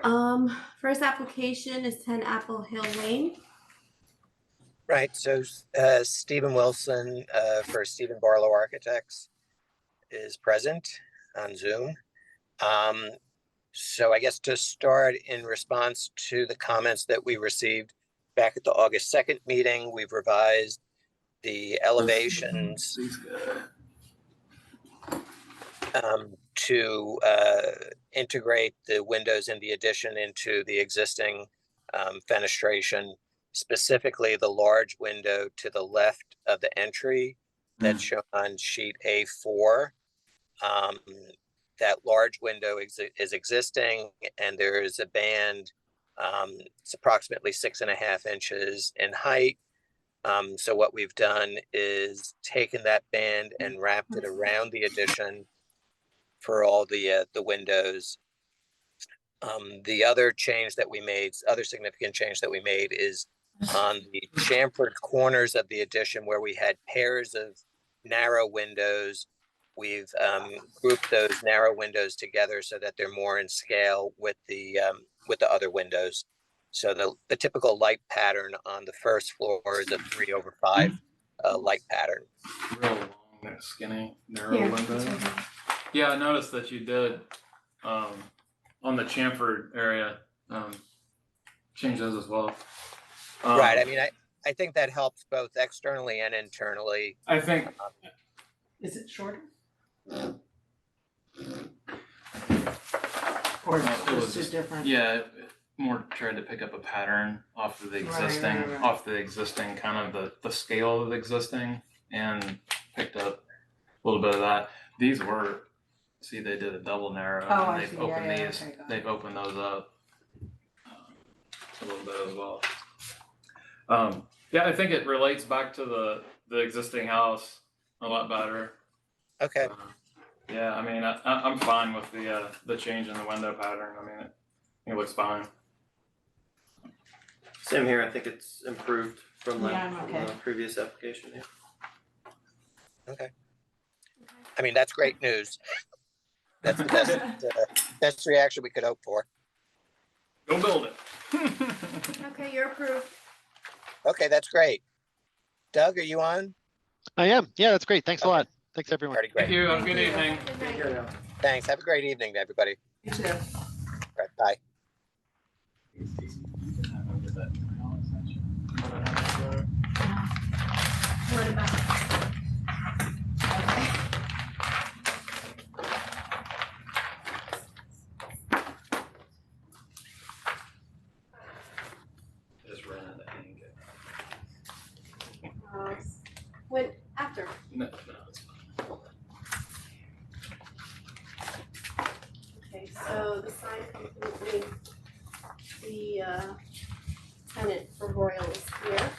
First application is 10 Apple Hill Lane. Right, so Stephen Wilson for Stephen Barlow Architects is present on Zoom. So I guess to start, in response to the comments that we received back at the August 2nd meeting, we've revised the elevations to integrate the windows in the addition into the existing fenestration, specifically the large window to the left of the entry that's shown on sheet A4. That large window is existing, and there is a band. It's approximately 6.5 inches in height. So what we've done is taken that band and wrapped it around the addition for all the windows. The other change that we made, other significant change that we made, is on the chamfered corners of the addition where we had pairs of narrow windows. We've grouped those narrow windows together so that they're more in scale with the other windows. So the typical light pattern on the first floor is a 3/5 light pattern. Real long, skinny, narrow window. Right. Yeah, I noticed that you did on the chamfered area change those as well. Right. I mean, I think that helps both externally and internally. I think. Is it shorter? Or it was just different? Yeah, more tried to pick up a pattern off of the existing, off the existing kind of the scale of the existing, and picked up a little bit of that. These were, see, they did a double narrow, and they've opened these. Okay, they've opened those up a little bit as well. Yeah, I think it relates back to the existing house a lot better. Okay. Yeah, I mean, I'm fine with the change in the window pattern. I mean, it looks fine. Same here. I think it's improved from okay. the previous application. Yeah. Okay. I mean, that's great news. That's the best reaction we could hope for. Go build it. Okay, you're approved. Okay, that's great. Doug, are you on? I am. Yeah, that's great. Thanks a lot. Thanks, everyone. Already great. Thank you. Have a good evening. Good night. Thanks. Have a great evening, everybody. You too. Right, bye. What about? Just ran out of ink. When after? No, it's fine. Okay, so the sign company, the tenant for Royal is here.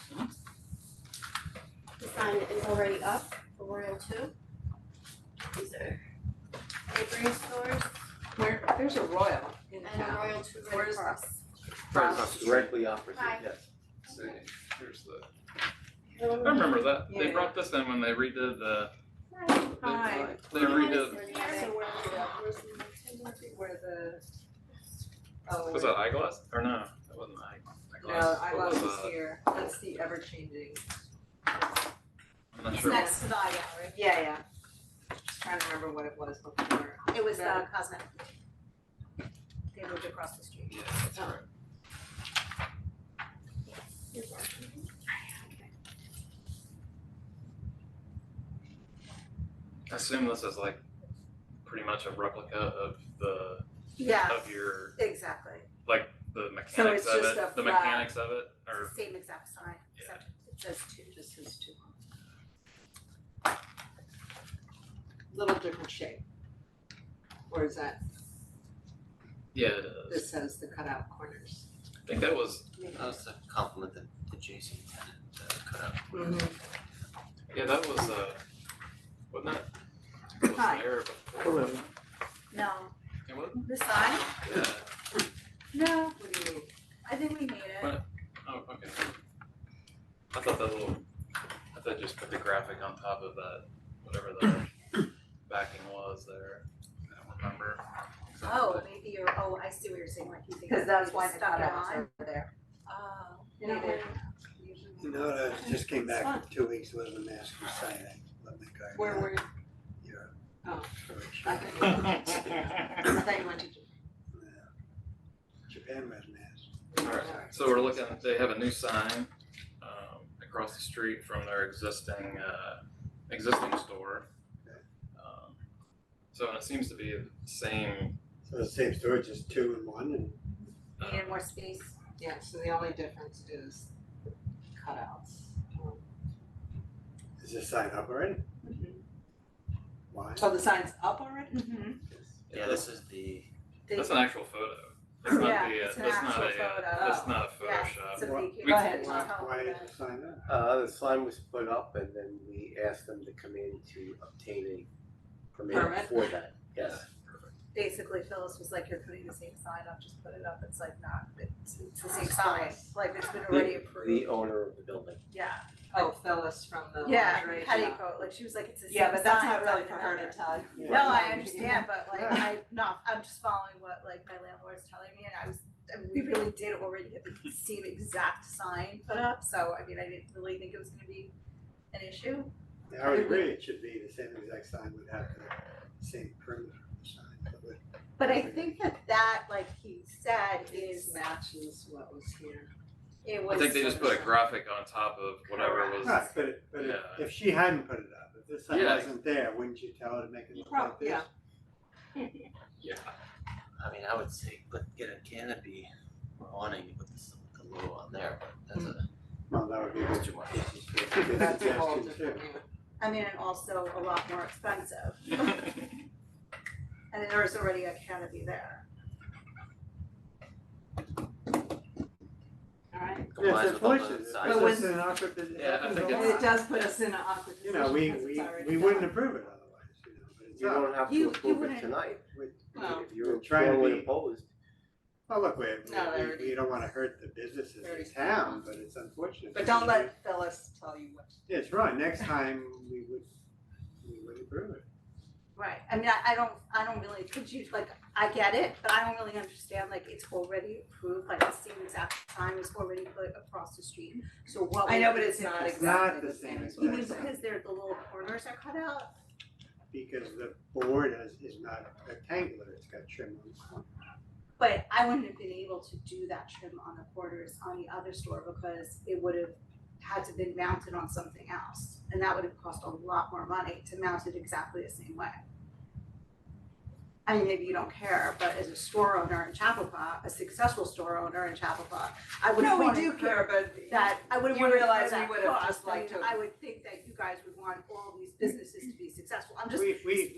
The sign is already up for Royal 2. These are neighboring stores Where there's a Royal in and a town. Royal 2 right across. Right across the directly opposite. Hi. Yes. See, here's the. I remember that. Yeah. They brought this in when they redid the. Hi. They redid. So where the oh Was that eyeglass? Or no, that wasn't eyeglass. no, What eyeglass was is that? here. That's the ever changing. I'm not It's sure. next to the eye gallery. Yeah. Just trying to remember what it was before. It was cosmetic. They moved across the street. Yeah, that's right. I assume this is like pretty much a replica of the Yeah, of your exactly. like the mechanics So it's of just it. a The flat- mechanics of it, or Same exact sign, Yeah. except it says 2. Just says 2. Little different shape. Or is that, yeah, it is. this says the cutout corners. I think that was That was to compliment the Jason tenant cut out. Mm-hmm. yeah, that was wasn't that? It was Hi. there before. No, It wasn't? the sign? Yeah. No, What do you mean? I think we made it. What? Oh, okay. I thought just put the graphic on top of that, whatever the backing was there. I don't remember Oh, maybe you're, oh, I see what you're saying, like you think. Because that's why the stuck it cutouts on. are there. Oh. They did. You know, I just came back from 2 weeks with a mask and sign. I let my guard Where down. were you? Europe. Oh. For I thought you went to. Japan wears masks. Alright, so we're looking, they have a new sign, across the street from their existing store. Okay. So, and it seems to be the same, So the same store, just 2 and 1 and Needed more space. Yeah, so the only difference is the cutouts. is this sign up already? Why? So the sign's up already? Mm-hmm. Yeah, this is the, that's an actual photo. It's not Yeah, the, it's an that's not actual a, photo. that's not a Yeah, Photoshop. so Why- they can. Go ahead. Why is the sign up? The sign was put up and then we asked them to come in to obtain a Permit? permit for that, yes. Basically, Phyllis was like, you're putting the same sign up, just put it up, it's like not, it's the same sign, like it's been already approved. The owner of the building. Yeah, Oh, Phyllis from the yeah, lingerie shop. petticoat, like she was like, it's the same sign. Yeah, but that's not really doesn't for her to matter. tell you. No, I understand, but like, Yeah. I'm just following what like my landlord's telling me, and we really did already get the same exact sign put up, so I mean, I didn't really think it was gonna be an issue. I would agree, it should be the same exact sign would have the same perimeter of the sign. But I think that like he said This is, matches what was here. it I was. think they just put a graphic on top of whatever was. Right, but Yeah. if she hadn't put it up, if this sign Yeah. wasn't there, wouldn't you tell her to make it look like this? Yeah. Yeah. I mean, I would say, get a canopy or awning with the logo on there, but that's Well, that would be that's good. too much. Good That's a whole suggestion, different, too. I mean, and also a lot more expensive, and there was already a canopy there. alright. It's Complies with all the unfortunate, it sizes. puts us in an awkward position. Yeah, I think It does put us in an awkward You position know, we, because it's already we wouldn't done. approve it otherwise, you know, but it's You not. don't have You- to you approve it wouldn't- tonight. Well, If you're we're trying to strongly be- opposed, Well, look, No, they already- we don't wanna hurt the businesses Already in town, but it's unfortunate. But don't let Phyllis tell you what to do. It's right, next time we would approve it. Right, I mean, I don't really, could you, like, I get it, but I don't really understand, like, it's already approved, like, the same exact sign is already put across the street, so what? I know, would but be it's not different? It's not exactly the the same same as You what mean I said. because the little corners are cut out? Because the board is not rectangular, it's got trim on the corner. But I wouldn't have been able to do that trim on the corners on the other store because it would have had to been mounted on something else. And that would have cost a lot more money to mount it exactly the same way. I mean, maybe you don't care, but as a store owner in Chappaqua, a successful store owner in Chappaqua, I would No, have we wanted do care, but that, I would have You wanted to realize cover we that would have cost. just liked I mean, to- I would think that you guys would want all these businesses to be successful. I'm just We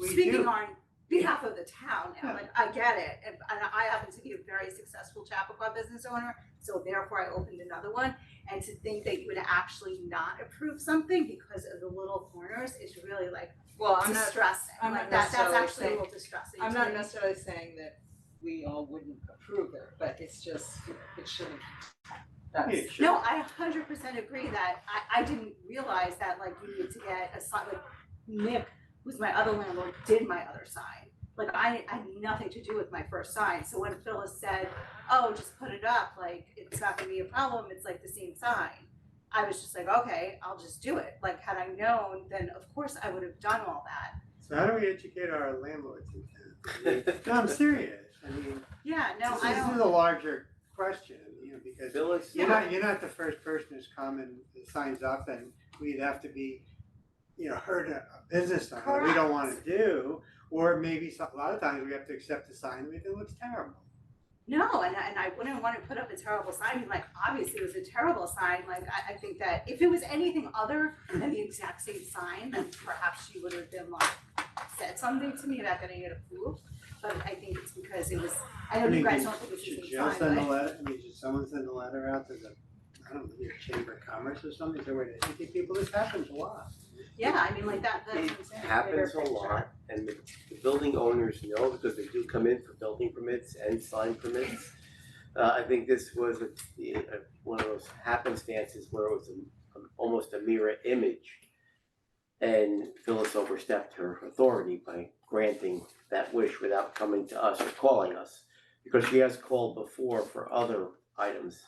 speaking do, on behalf of the town now, Yeah. like, I get it, and I happen to be a very successful Chappaqua business owner, so therefore I opened another one. And to think that you would actually not approve something because of the little corners is really like well, I'm not, distressing, I'm like not that's necessarily actually a saying- little distressing I'm to not me. necessarily saying that we all wouldn't approve it, but it's just, it shouldn't. That's, it should. No, I 100% agree that I didn't realize that like you need to get a sign, like Nick, who's my other landlord, did my other sign. Like I had nothing to do with my first sign, so when Phyllis said, oh, just put it up, like it's not gonna be a problem, it's like the same sign. I was just like, okay, I'll just do it, like had I known, then of course I would have done all that. So how do we educate our landlords in town? No, I'm serious, I mean, Yeah, no, this I is don't, a larger question, you know, because Phyllis, you're not the first person who's come and signs up and we'd have to be, you know, hurt a business owner that we don't wanna do. Or maybe a lot of times we have to accept a sign that we think looks terrible. no, and I wouldn't want to put up a terrible sign, I mean, like, obviously it was a terrible sign, like, I think that if it was anything other than the exact same sign, then perhaps she would have been like, said something to me about getting it approved, but I think it's because it was, I know you guys don't think it's the Should same Jill sign, send a but, letter, I mean, should someone send a letter out to the, I don't know, the Chamber of Commerce or something, so we're educating people, this happens a lot. yeah, I mean, like, that's what I'm it saying. happens bigger a picture. lot, and the building owners know because they do come in for building permits and sign permits. I think this was one of those happenstances where it was almost a mirror image. And Phyllis overstepped her authority by granting that wish without coming to us or calling us. Because she has called before for other items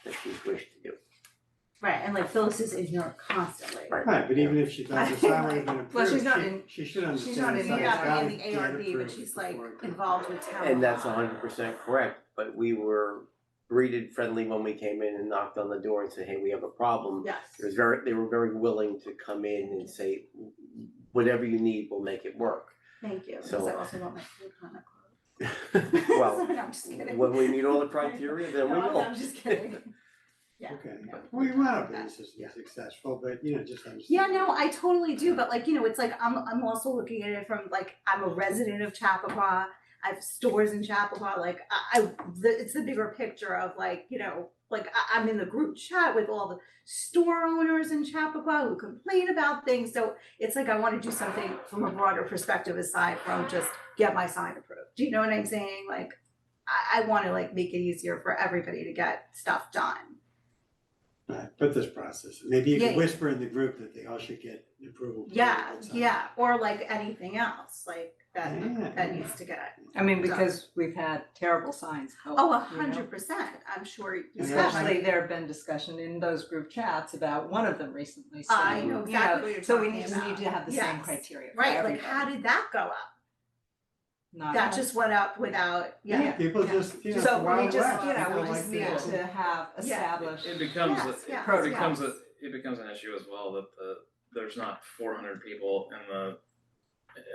that she's wished to do. Right, and like Phyllis is ignored constantly. Right, but even if she thought the sign would have been Well, she's approved, not in- she should understand. she's not the in sign's She's not gotta in the get ARB, but approved she's like before it goes. involved with town And that's law. 100% correct, but we were greeted friendly when we came in and knocked on the door and said, hey, we have a problem. Yes. They were very willing to come in and say, whatever you need, we'll make it work. Thank you, because So- I also want my food kind of clothes. Well, No, I'm just kidding. when we meet all the criteria, then we No, will. I'm just kidding. Yeah. Okay, Yeah. we want our businesses to be successful, but just understand. Yeah, no, I totally do, but like, it's like, I'm also looking at it from like, I'm a resident of Chappaqua. I have stores in Chappaqua, like, it's the bigger picture of like, like I'm in the group chat with all the store owners in Chappaqua who complain about things, so it's like I wanna do something from a broader perspective aside from just get my sign approved. Do you know what I'm saying? Like, I wanna like make it easier for everybody to get stuff done. Right, put this process, maybe you Yeah. could whisper in the group that they all should get approval. before Yeah, they get signed. yeah, or like anything else, like that Yeah. needs to get. I mean, because we've had terrible signs. Oh, you know? 100%, I'm sure you And have. Especially there have been discussion in those group chats about one of them recently, so, I know exactly what you're so we talking need about. to have the same Yes. criteria for Right, everybody. like how did that go up? Not That us. just went up without, yeah. People just, it's So the we Wild just, West, we feel just like need this. to have established. It becomes, Yes, yes, it becomes yes. it becomes an issue as well that there's not 400 people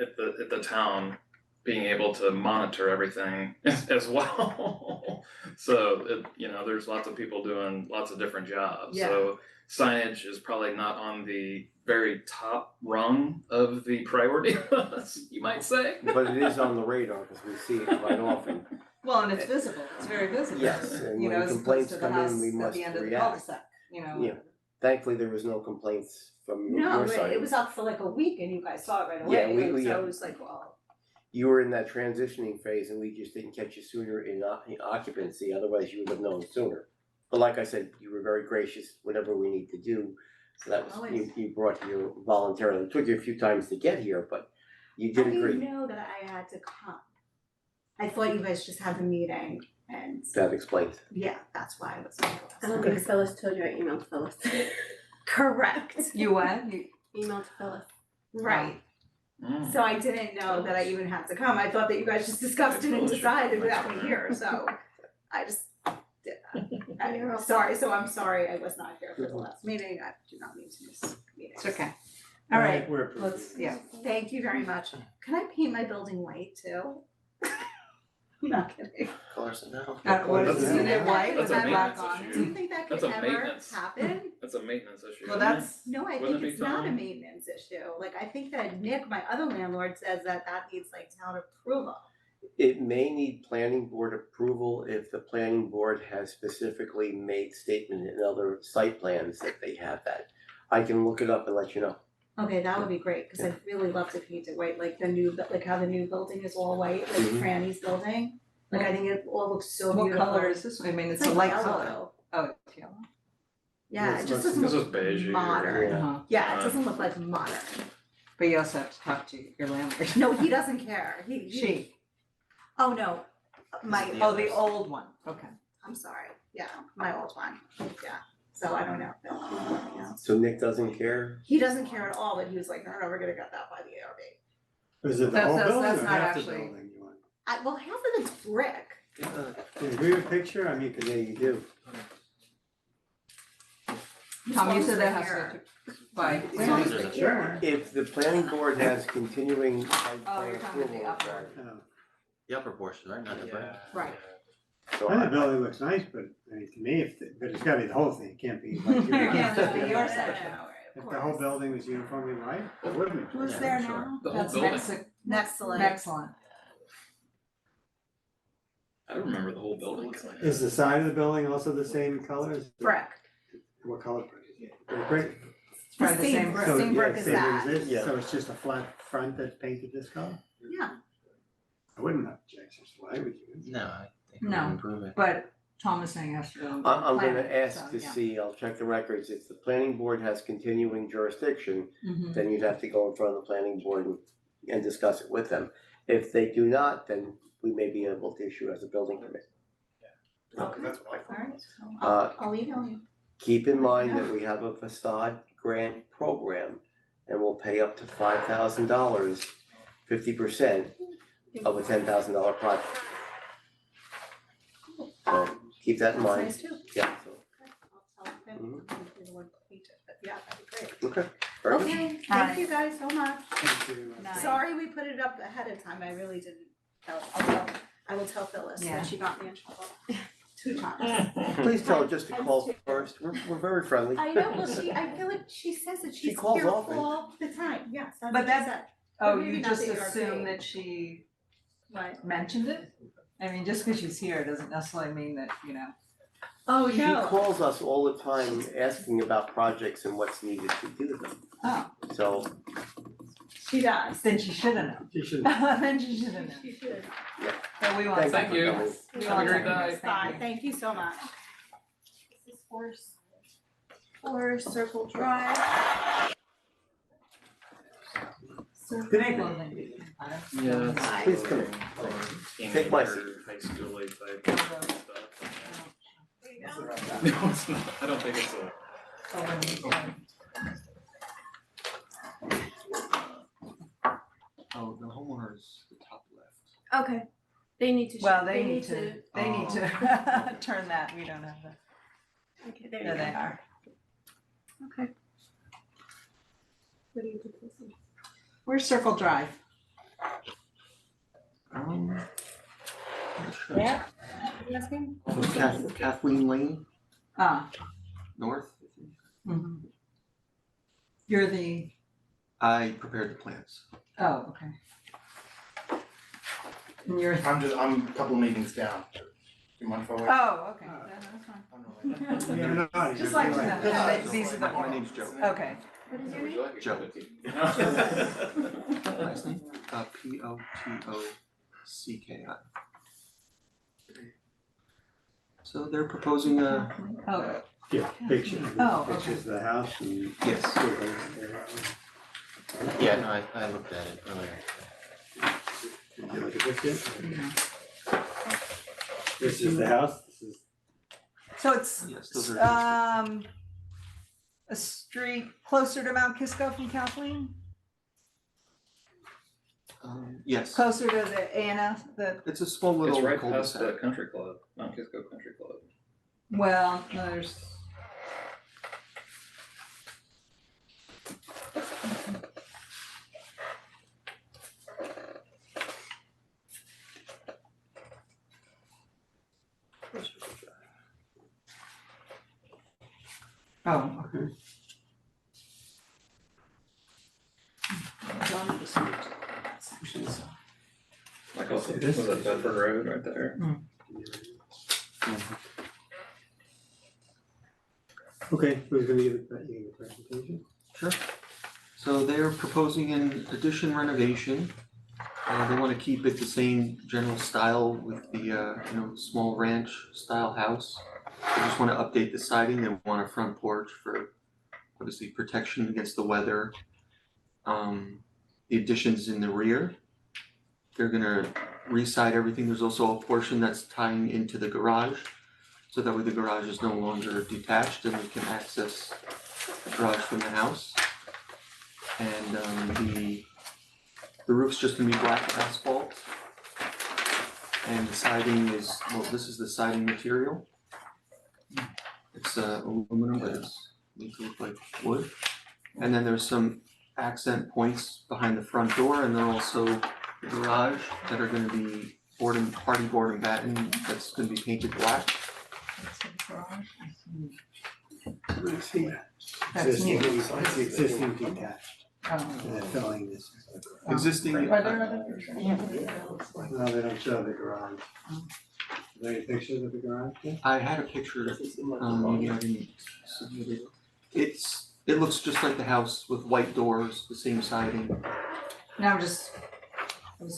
at the town being able to monitor everything as well. So there's lots of people doing lots of different jobs. So signage is probably not on the very top rung of the priority list, you might say. But it is on the radar because we see it quite often. Well, and it's visible, it's very visible. Yes, and when as complaints opposed to the come in, house we at must the end of the react. cul-de-sac, Yeah. Thankfully, there was no complaints from No, your side. it was up for like a week and you guys saw it right Yeah, away, we- so yeah. it was like, well, You were in that transitioning phase and we just didn't catch you sooner in occupancy, otherwise you would have known sooner. But like I said, you were very gracious, whatever we need to do, so that was, Always. you brought here voluntarily. It took you a few times to get here, but you I did didn't agree. know that I had to come. I thought you guys just had the meeting and, That explains. yeah, that's why I was. I don't think Phyllis told you I emailed Phyllis. Correct, You what? You, Emailed Phyllis. right. Mm. So I didn't know that I even had to come, I thought that you guys just discussed it and decided without me here, so I just did that. Anyway, sorry, so I'm sorry I was not here for the last meeting, I do not mean to miss meetings. it's okay. All right, We're approved. let's, yeah. Thank you very much. Can I paint my building white too? I'm not kidding. Colors it now. What That's is a- it, white that's with a that black maintenance on it? Do you think that could That's a ever maintenance. happen? That's a maintenance issue. Well, isn't it? that's, No, I Wouldn't think it be it's not a town? maintenance issue. Like, I think that Nick, my other landlord, says that needs like town approval. It may need planning board approval if the planning board has specifically made statement in other site plans that they have that. I can look it up and let you know. Okay, that would be great, cause I'd really love to paint it white, like the new, like how the new building is all white, like Mhm. Franny's building. Like, I think it all looks so what beautiful. color is this? I mean, it's a like light yellow. color. Oh, it's yellow. Yeah, This it just looks- doesn't This look is beige. modern. Uh-huh. Yeah, it doesn't look like modern. But you also have to talk to your landlord. No, he doesn't care. She, Oh, no, my, oh, the old one, okay. I'm sorry. Yeah, my old one. Yeah, so I don't know. Yeah. So Nick doesn't care? He doesn't care at all, but he was like, no, we're gonna get that by the ARB. Is it the That's- whole that's- building that's or not half the actually- building you want? Well, half of it's brick. Can you read a picture? I mean, cause Yeah, you do. Tom, you This said that one's has right to, by, As long as There's we're a- here. If the planning board has continuing site Oh, plan you're talking about the approval, upper. The upper portion, right, not the brick. Right. so and the I- building looks nice, but I mean, to me, but it's gotta be the whole thing, it can't be like. It can't just be your- your No, section. If the whole building was uniformly white, it wouldn't. Who's Yeah, there sure. now? The whole That's building. Excellent. Excellent. I don't remember the whole building coming in. Is the side of the building also the same color as? the- Brick. What color brick is it? Brick? Probably the same brick. So, Same yeah, brick as same that. this, Yeah. so it's just a flat front that's painted this color? Yeah. I wouldn't have objections, why would you? No, I think we No. can improve it. But Tom is saying has to go. to I'm gonna planning, ask so, to yeah. see, I'll check the records, if the planning board has continuing jurisdiction, Mhm. then you'd have to go in front of the planning board and discuss it with them. If they do not, then we may be able to issue as a building permit. Okay. That's what I Alright, so Uh, I'll email you. Keep in mind that we have a facade grant program, and we'll pay up to $5,000, 50% of a $10,000 project. So keep that in That's mind, nice too. yeah, so, I'll tell them, Mhm. I'm the one who painted, but yeah, that'd be great. okay. Very good. Okay, Alright. thank you guys so much. Thank you. Nice. Sorry we put it up ahead of time, I really didn't tell, I will tell Phyllis Yeah. that she got me in trouble 2 times. Please tell her just to Times call 2. first, we're very friendly. I know, well, I feel like she says that She she's calls here often. all the time, yes, that's But what she that's- said. Oh, Maybe you not just the ERP. assume that she Right. mentioned it? I mean, just because she's here doesn't necessarily mean that, you know. Oh, She calls us all the time asking about projects and what's needed to do them, Oh, so, she does. then she should have known. You should. Then she should have known. She should. But we want. thank you. Thank you. We Have a want great to- day. Bye, thank you so much. This is for Circle Drive. Good evening. Yeah. Please come in. Take my seat. High school type stuff. No, it's not, I don't think it's a. Oh, the homeowner's the top left. Okay, they need to. Well, they need to turn that, we don't have that. Okay, there There you they go. are. Okay. What do you do? Where's Circle Drive? Yeah. You asking? So Kathleen Lane, Ah, north, I think. mhm. You're the, I prepared the plans. oh, okay. And you're, I'm a couple meetings down. You mind if I wait? oh, okay, no, that's fine. Yeah, no, Just like to know, that these are the My name's Joe. Okay. What is your name? Joe. Last name, Potocki. So they're proposing a, Oh, Yeah, pictures, Oh, okay. pictures of the house and. yes, Yeah, no, I looked at it earlier. Did you look at this yet? no. This is the house, this is. So it's, yes, those are. a street closer to Mount Kisco from Kathleen? Yes, Closer to the Anna, the, it's a small little It's right cul-de-sac. past the country club, Mount Kisco Country Club. well, no, there's. Oh, okay. Like also, was that Bedford Road right there? Okay, who's gonna give the presentation? Sure. So they're proposing an addition renovation. They wanna keep it the same general style with the, small ranch style house. They just wanna update the siding, they want a front porch for obviously protection against the weather. The addition's in the rear. They're gonna re-side everything. There's also a portion that's tying into the garage. So that way the garage is no longer detached and we can access the garage from the house. And the roof's just gonna be black asphalt. And the siding is, well, this is the siding material. It's aluminum, but it's made to look like wood. And then there's some accent points behind the front door and then also the garage that are gonna be hardy board and batten that's gonna be painted black. That's Existing, new. it's the existing detached, Oh. and they're filling this. Existing, Are there other? No, they don't show the garage. Are there any pictures of the garage? I had a picture, maybe I didn't submit it. It looks just like the house with white doors, the same siding. No, I was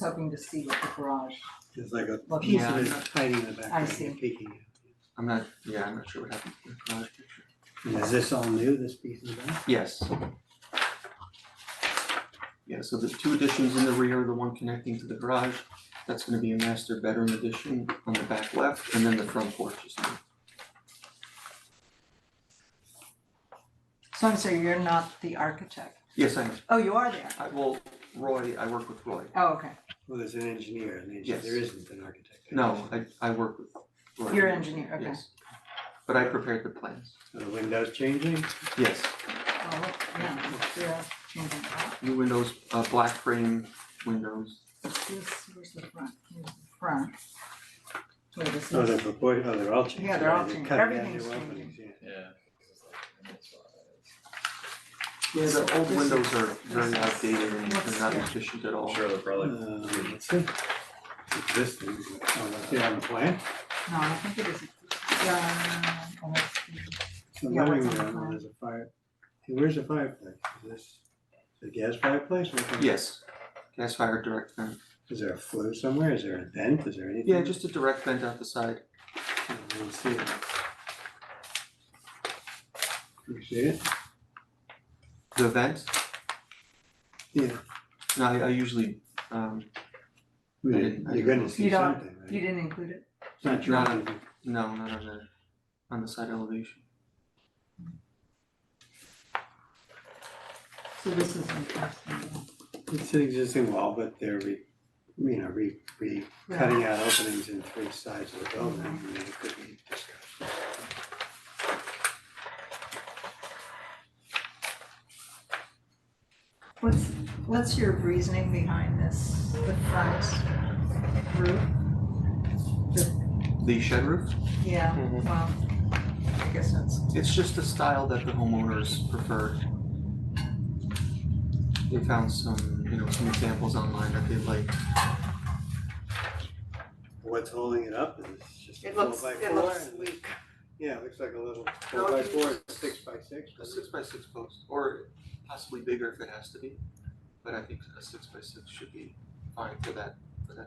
hoping to see what the garage, There's like a Well, piece yeah, of it I'm not- hiding in the back, I see. peeking. I'm not sure what happened to the garage picture. And is this all new, this piece of that? Yes. Yeah, so the two additions in the rear, the one connecting to the garage, that's gonna be a master bedroom addition on the back left, and then the front porch is new. So I'm sorry, you're not the architect? Yes, I am. Oh, you are there? Roy, I work with Roy. Oh, okay. Well, there's an engineer, Yes. there isn't an architect. No, I work with Roy. You're engineer, okay. Yes. But I prepared the plans. So the windows changing? Yes, Oh, yeah, changing that. new windows, black frame windows. Where's the front? Here's the front. Wait, this Oh, is, they're all changing. Yeah, they're all right? changing. cutting down Everything's new changing. openings, yeah. Yeah. Yeah, the old windows are very outdated and they're not efficient at all. Sure, they're probably. Let's see. Existing, let's see on the plan. no, I think it is, oh, let's see. The Yeah, living what's on the room, plan? there's a fire, hey, where's the fireplace? Is this a gas fireplace? What kind of- Yes, gas fired direct vent. Is there a flue somewhere? Is there a vent? Is there anything? Yeah, just a direct vent out the side. Let's see it. You see it? The vent, Yeah. no, I usually, You're gonna see You don't- something, right? You didn't include it? It's not not true. on- no, not on the side elevation. So this is interesting. It's an existing wall, but they're cutting out openings in three sides of the building, and it could be discussed. What's your reasoning behind this, the front roof? The shed roof, Yeah, Mhm. well, I guess that's, it's just a style that the homeowners preferred. They found some examples online that they like. What's holding it up is just a it 4x4. looks, it looks weak. Yeah, it looks like a little 4x4, 6x6. A 6x6 post, or possibly bigger if it has to be, but I think a 6x6 should be fine for that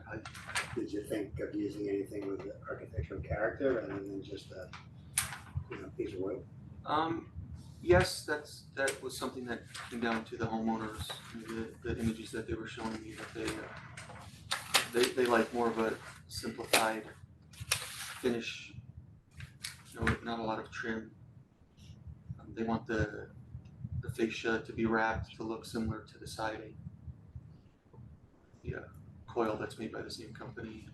height. Did you think of using anything with the architectural character rather than just a, piece of wood? Yes, that was something that came down to the homeowners, the images that they were showing me, that they like more of a simplified finish, not a lot of trim. They want the fascia to be wrapped to look similar to the siding. The coil that's made by the same company.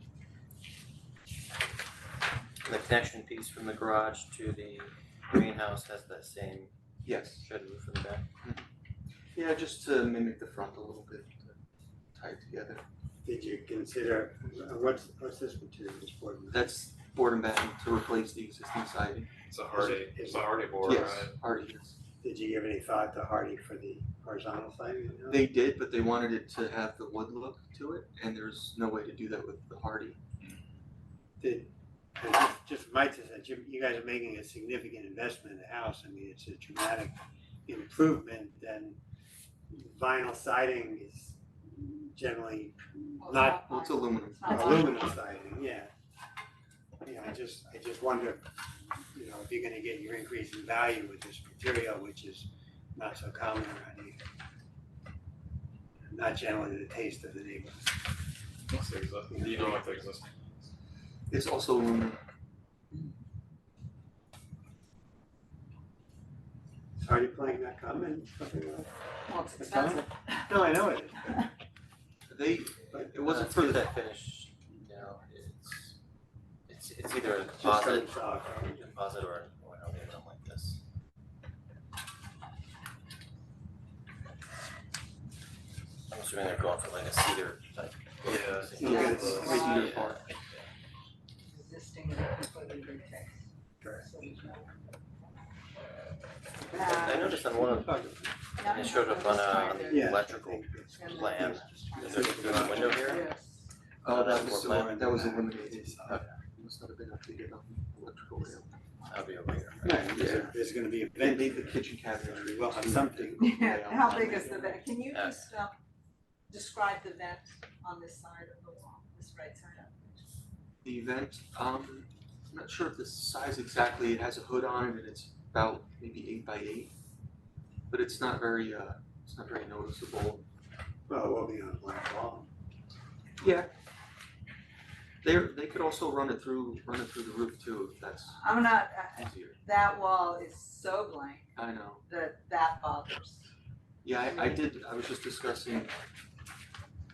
And the connection piece from the garage to the greenhouse has that same Yes. shed roof in the back. Yeah, just to mimic the front a little bit, to tie it together. Did you consider, what's this material, this board? That's board and batten to replace the existing siding. It's a hardy board, Yes, right? hardy is. Did you give any thought to hardy for the horizontal siding? They did, but they wanted it to have the wood look to it, and there's no way to do that with the hardy. Just might say that you guys are making a significant investment in the house. I mean, it's a dramatic improvement, and vinyl siding is generally not Well, it's aluminum. aluminum siding, yeah. I just wonder, if you're gonna get your increase in value with this material, which is not so common around here. Not generally the taste of the neighborhood. What's the existing? Do you know what the existing? It's also aluminum. Hardy plank not common, something like Well, it's that. expensive. No, I know it is. It wasn't for It's the, that finish, it's either a Just composite, started soft, right? composite or aluminum like this. I'm assuming they're going for like a cedar type. Yeah. yeah, it's Yeah. right near the park. Existing completely retext. I noticed on one of, it showed up on the Yeah. electrical plan, is there a window here? Yes. Oh, that More was, plan. that was eliminated. Okay. Must not have been updated on the electrical rail. That'll be over here. Right, there's gonna be a They vent. made the kitchen cabinetry. We'll have something. Yeah, how big is the vent? Can you Uh, just describe the vent on this side of the wall, this right side? The vent, I'm not sure of the size exactly, it has a hood on it and it's about maybe 8x8. But it's not very noticeable. Well, it will be on a blank wall. Yeah. They could also run it through the roof too, if that's I'm not, easier. that wall is so blank I know. that bothers. Yeah, I was just discussing,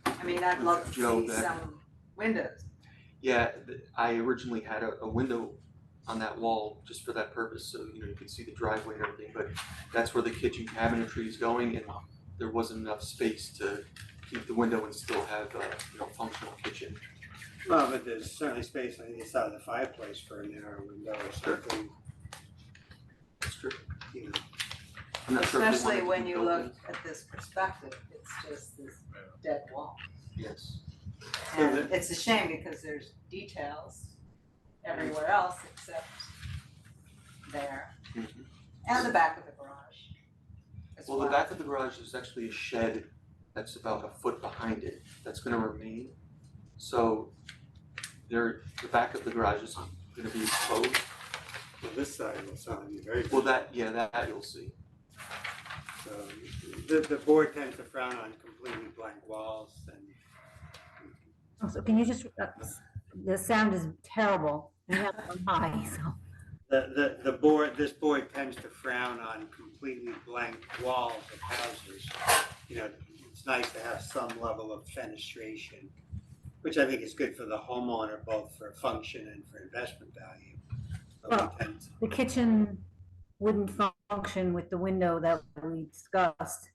I mean, I'd love to Joe, see that- some windows. yeah, I originally had a window on that wall just for that purpose, so you could see the driveway and everything, but that's where the kitchen cabinetry is going and there wasn't enough space to keep the window and still have a functional kitchen. Well, but there's certainly space on either side of the fireplace for a narrow window or something, That's true. you know. I'm not sure if they Especially wanted to when do you built-ins. look at this perspective, it's just this dead wall. Yes. And it's a shame because there's details everywhere else except there. Mhm. And the back of the garage as Well, the back of the garage is actually a shed that's about a foot behind it, that's gonna remain. So the back of the garage is gonna be exposed. Well, this side will certainly be very Well, good. that you'll see. So the board tends to frown on completely blank walls and So can you just, the sound is terrible, you have it on high, so. this board tends to frown on completely blank walls of houses. You know, it's nice to have some level of fenestration, which I think is good for the homeowner, both for function and for investment value. But we Well, tend to- The kitchen wouldn't function with the window that we discussed.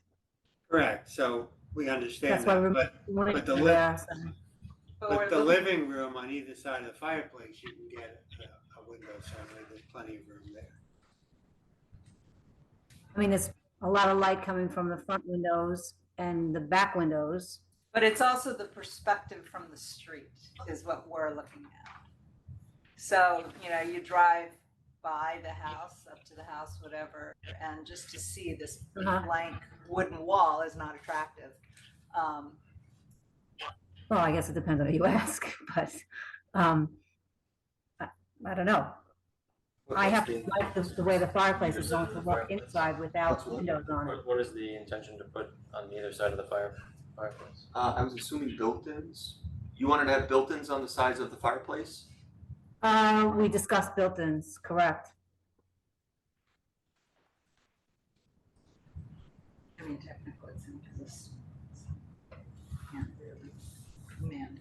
Correct, so we understand That's why that, we're. but the Yeah, so- but the living room on either side of the fireplace, you can get a window, certainly, there's plenty of room there. I mean, there's a lot of light coming from the front windows and the back windows. But it's also the perspective from the street is what we're looking at. So, you drive by the house, up to the house, whatever, and just to see this Uh-huh. blank wooden wall is not attractive. Well, I guess it depends on who you ask, but, I don't know. I have to like the way the fireplace is going to look inside without windows on it. What is the intention to put on either side of the fireplace? I was assuming built-ins. You wanted to have built-ins on the sides of the fireplace? We discussed built-ins, correct. I mean, technically, it's in existence. Can't really command.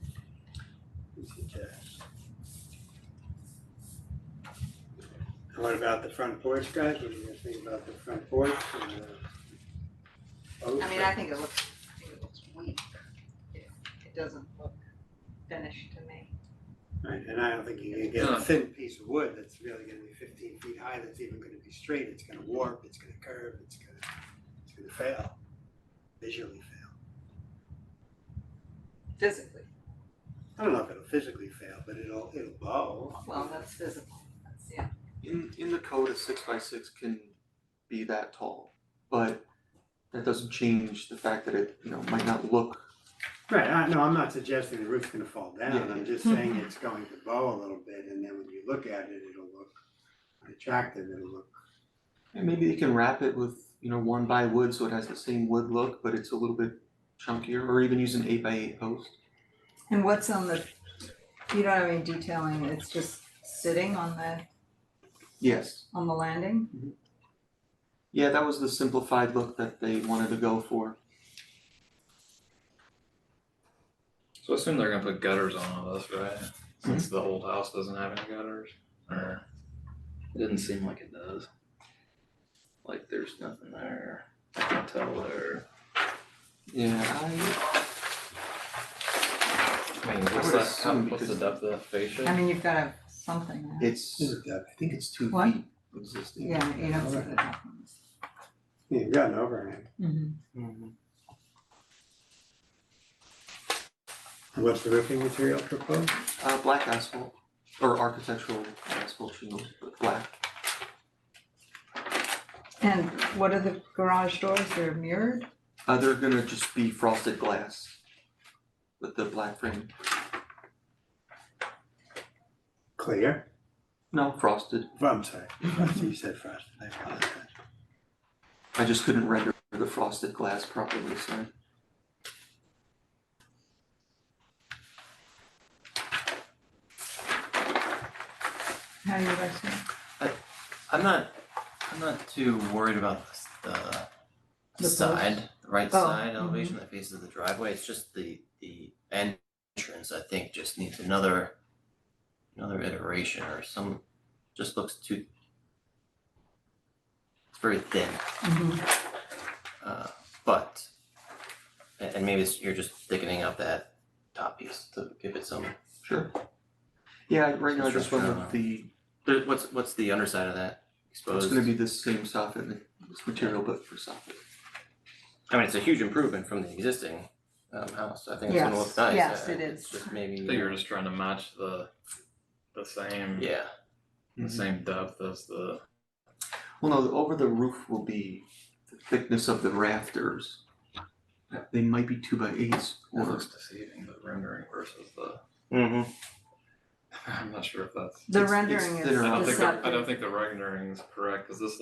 And what about the front porch, guys? What do you guys think about the front porch? And the post? I mean, I think it looks weak. It doesn't look finished to me. Right, and I don't think you can get a thin piece of wood that's really gonna be 15 feet high, that's even gonna be straight, it's gonna warp, it's gonna curve, it's gonna fail, visually fail. Physically. I don't know if it'll physically fail, but it'll bow. Well, that's physical. That's, yeah. In the code, a 6x6 can be that tall, but that doesn't change the fact that it might not look. Right, no, I'm not suggesting the roof's gonna fall down, Yeah. I'm just saying it's going to bow a little bit, and then when you look at it, it'll look attractive, it'll look. And maybe they can wrap it with 1x wood so it has the same wood look, but it's a little bit chunkier, or even use an 8x8 post. And what's on the, you don't have any detailing, it's just sitting on Yes. the landing? Yeah, that was the simplified look that they wanted to go for. So I assume they're gonna put gutters on all this, right? Since the old house doesn't have any gutters, or it didn't seem like it does. Like there's nothing there, I can tell there. Yeah, I mean, I what's would that, assume what's the because- depth of that fascia? I mean, you've got to have something there. it's, I think it's 2 What? feet existing. Yeah, you don't see that happens. Yeah, you've got an overhang. Mm-hmm. And what's the roofing material proposed? Black asphalt, or architectural asphalt shingles, but black. And what are the garage doors? They're mirrored? They're gonna just be frosted glass with the black frame. Clear? No, frosted. I'm sorry, frosted, you said frosted, I apologize. I just couldn't render the frosted glass properly, so. How do you guys feel? I'm not too worried about the The side, the right Oh, side elevation that faces the driveway. It's just the entrance, I think, just needs another iteration or some, just looks too, it's very thin. But, and maybe it's, you're just thickening up that top piece to give it some. Sure. Yeah, right now I Some just went structure, with the, What's the underside of that exposed? it's gonna be the same soffit, this material, but for soffit. I mean, it's a huge improvement from the existing house. I think it's gonna look Yes, nice. yes, I- it it's is. just maybe. I think you're just trying to match the same, Yeah. the same depth as the, Well, no, over the roof will be the thickness of the rafters. They might be 2x8s it or, looks deceiving, the rendering versus the, Mm-hmm. I'm not sure if that's. The It's rendering is thinner. I don't think, deceptive. I don't think the rendering is correct, cause this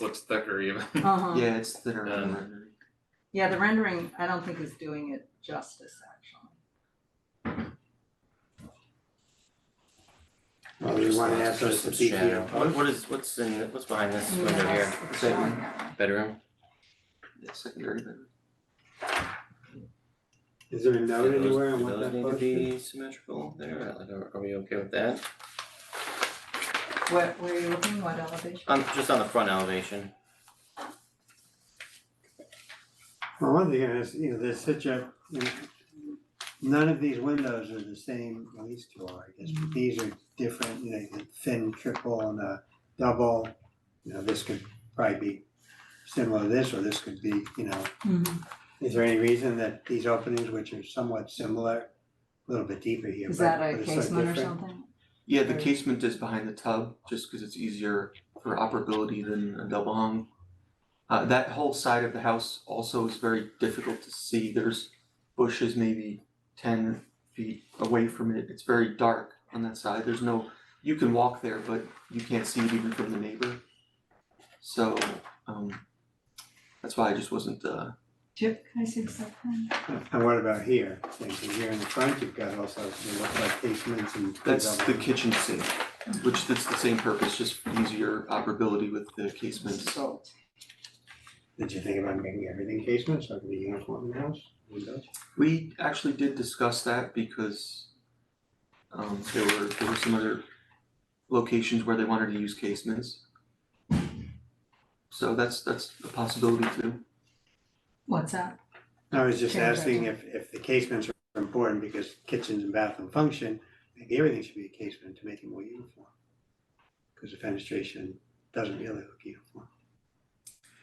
looks thicker even. Uh-huh. yeah, it's thinner on the And- rendering. Yeah, the rendering, I don't think is doing it justice, actually. Well, you wanna ask us to Just be shadow. here. What's behind this window Yeah, here? it's showing that way. Bedroom? Yeah, secondary bedroom. Is there a note Do those- anywhere on do what those that need to post be is? symmetrical there? Like, are we okay with that? Where are you looking, what elevation? Just on the front elevation. Well, one thing is, you know, there's such a, you know, none of these windows are the same, well, these two are, I guess, but these are different, you know, the thin triple and a double. You know, this could probably be similar to this, or this could be, you know, is there any reason that these openings, which are somewhat similar, a little bit deeper here, Is but that a but it's so casement or different? something? Yeah, the Or- casement is behind the tub, just because it's easier for operability than a double hung. That whole side of the house also is very difficult to see. There's bushes maybe 10 feet away from it. It's very dark on that side. There's no, you can walk there, but you can't see it even from the neighbor. So, that's why I just wasn't, Chip, can I see the site plan? And what about here? Same thing here in the front, you've got also, they look like casements and. that's the kitchen sink, which that's the same purpose, just easier operability with the casements. So, Did you think about making everything casements, so it could be uniform in the house, windows? We actually did discuss that because there were some other locations where they wanted to use casements. So that's a possibility too. what's that? I was just Change asking that. if the casements are important because kitchens and bathroom function, maybe everything should be a casement to make it more uniform. Because the fenestration doesn't really look uniform.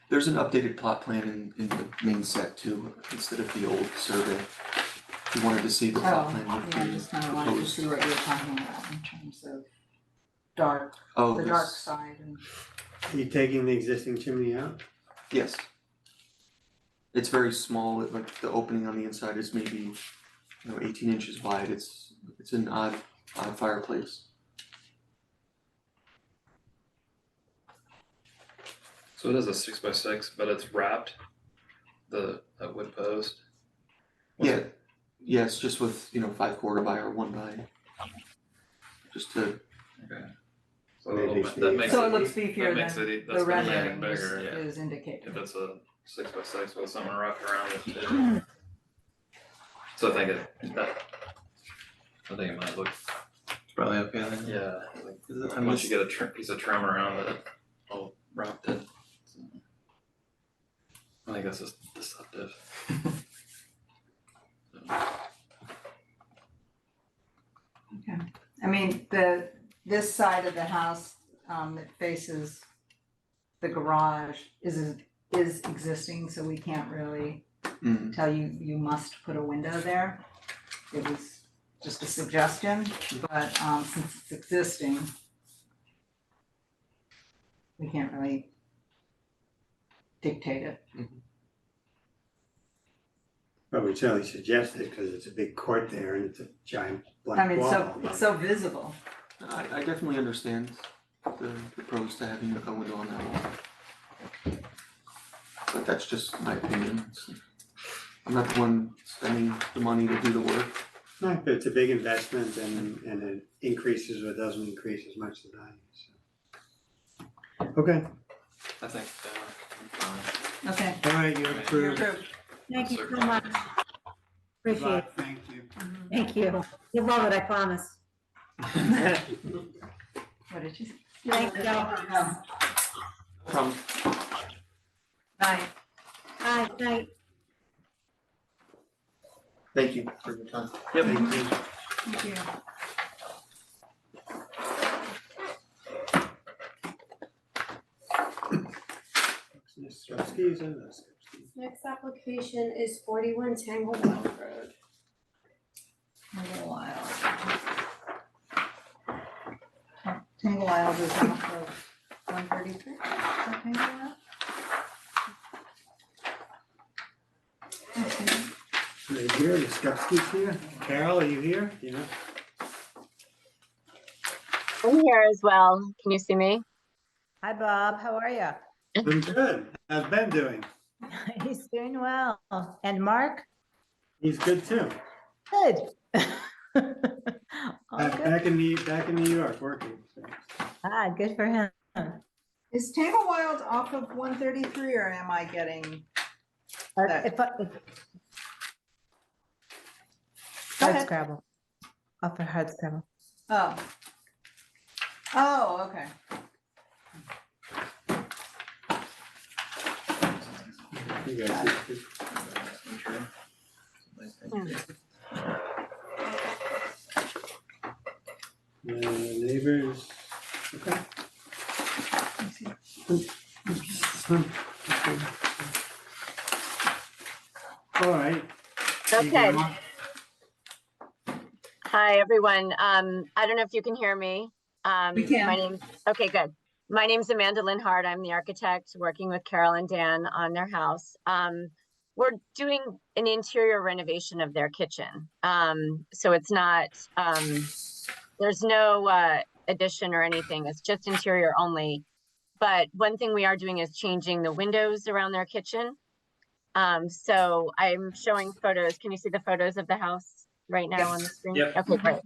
There's an updated plot plan in the main set too, instead of the old survey. If you wanted to see the plot Oh, plan with yeah, I the just kinda wanted to proposed. see what you were talking about in terms of dark, Oh, the dark this, side and. Are you taking the existing chimney out? yes. It's very small, like the opening on the inside is maybe, 18 inches wide. It's an odd fireplace. So it is a 6x6, but it's wrapped, that wood post. Yeah, yes, just with, 5/4 by or 1 by. Just to, Okay. So Maybe that makes So it, it looks beefier that makes than it, the that's gonna make it rendering bigger, is indicated. if it's a 6x6 with something wrapped around it too. So I think it might look, It's probably okay then. yeah, like, I'm once you just- get a piece of trim around it, all wrapped it. So, I think that's just deceptive. I mean, this side of the house, that faces the garage is existing, so we can't really tell you, you must put a window there. It was just a suggestion, but, since it's existing, we can't really dictate it. But we certainly suggest it because it's a big court there and it's a giant I blank mean, wall. it's so visible. I definitely understand the pros to having a window on that wall. But that's just my opinion. I'm not the one spending the money to do the work. No, but it's a big investment and it increases or doesn't increase as much the value, so. Okay, I think, I'm fine. Okay. all right, you're You're approved. approved. Thank you Sir. so much. Good Appreciate luck. it. Thank you. Thank you. You'll love it, I promise. What did you say? Thank you. Problem. Bye. Bye, night. Thank you for your time. Thank you. Thank you. Skowski's and the Skowski's. Next application is 41 Tangle Well Road. A little while. Tangle Isle is off of 133. Is that Tangle Isle? Right here, the Skowski's here. Carol, are you here? Do you know? I'm here as well. Can you see me? Hi, Bob, how are you? I'm good. How's Ben doing? He's doing well. And Mark? He's good too. Good. All Back good. back in New York working. So. Ah, good for him. Is Tangle Wild off of 133 or am I getting? That- If, Go hard ahead. scrabble. Up for hard scrabble. Oh. Oh, okay. You guys see- Neighbors. Okay. All right. Okay. Hi, everyone. I don't know if you can hear me. We can. My name, okay, good. My name's Amanda Linhart. I'm the architect working with Carol and Dan on their house. We're doing an interior renovation of their kitchen. So it's not, there's no addition or anything. It's just interior only. But one thing we are doing is changing the windows around their kitchen. So I'm showing photos. Can you see the photos of the house right now on the screen? Yep. Okay, great.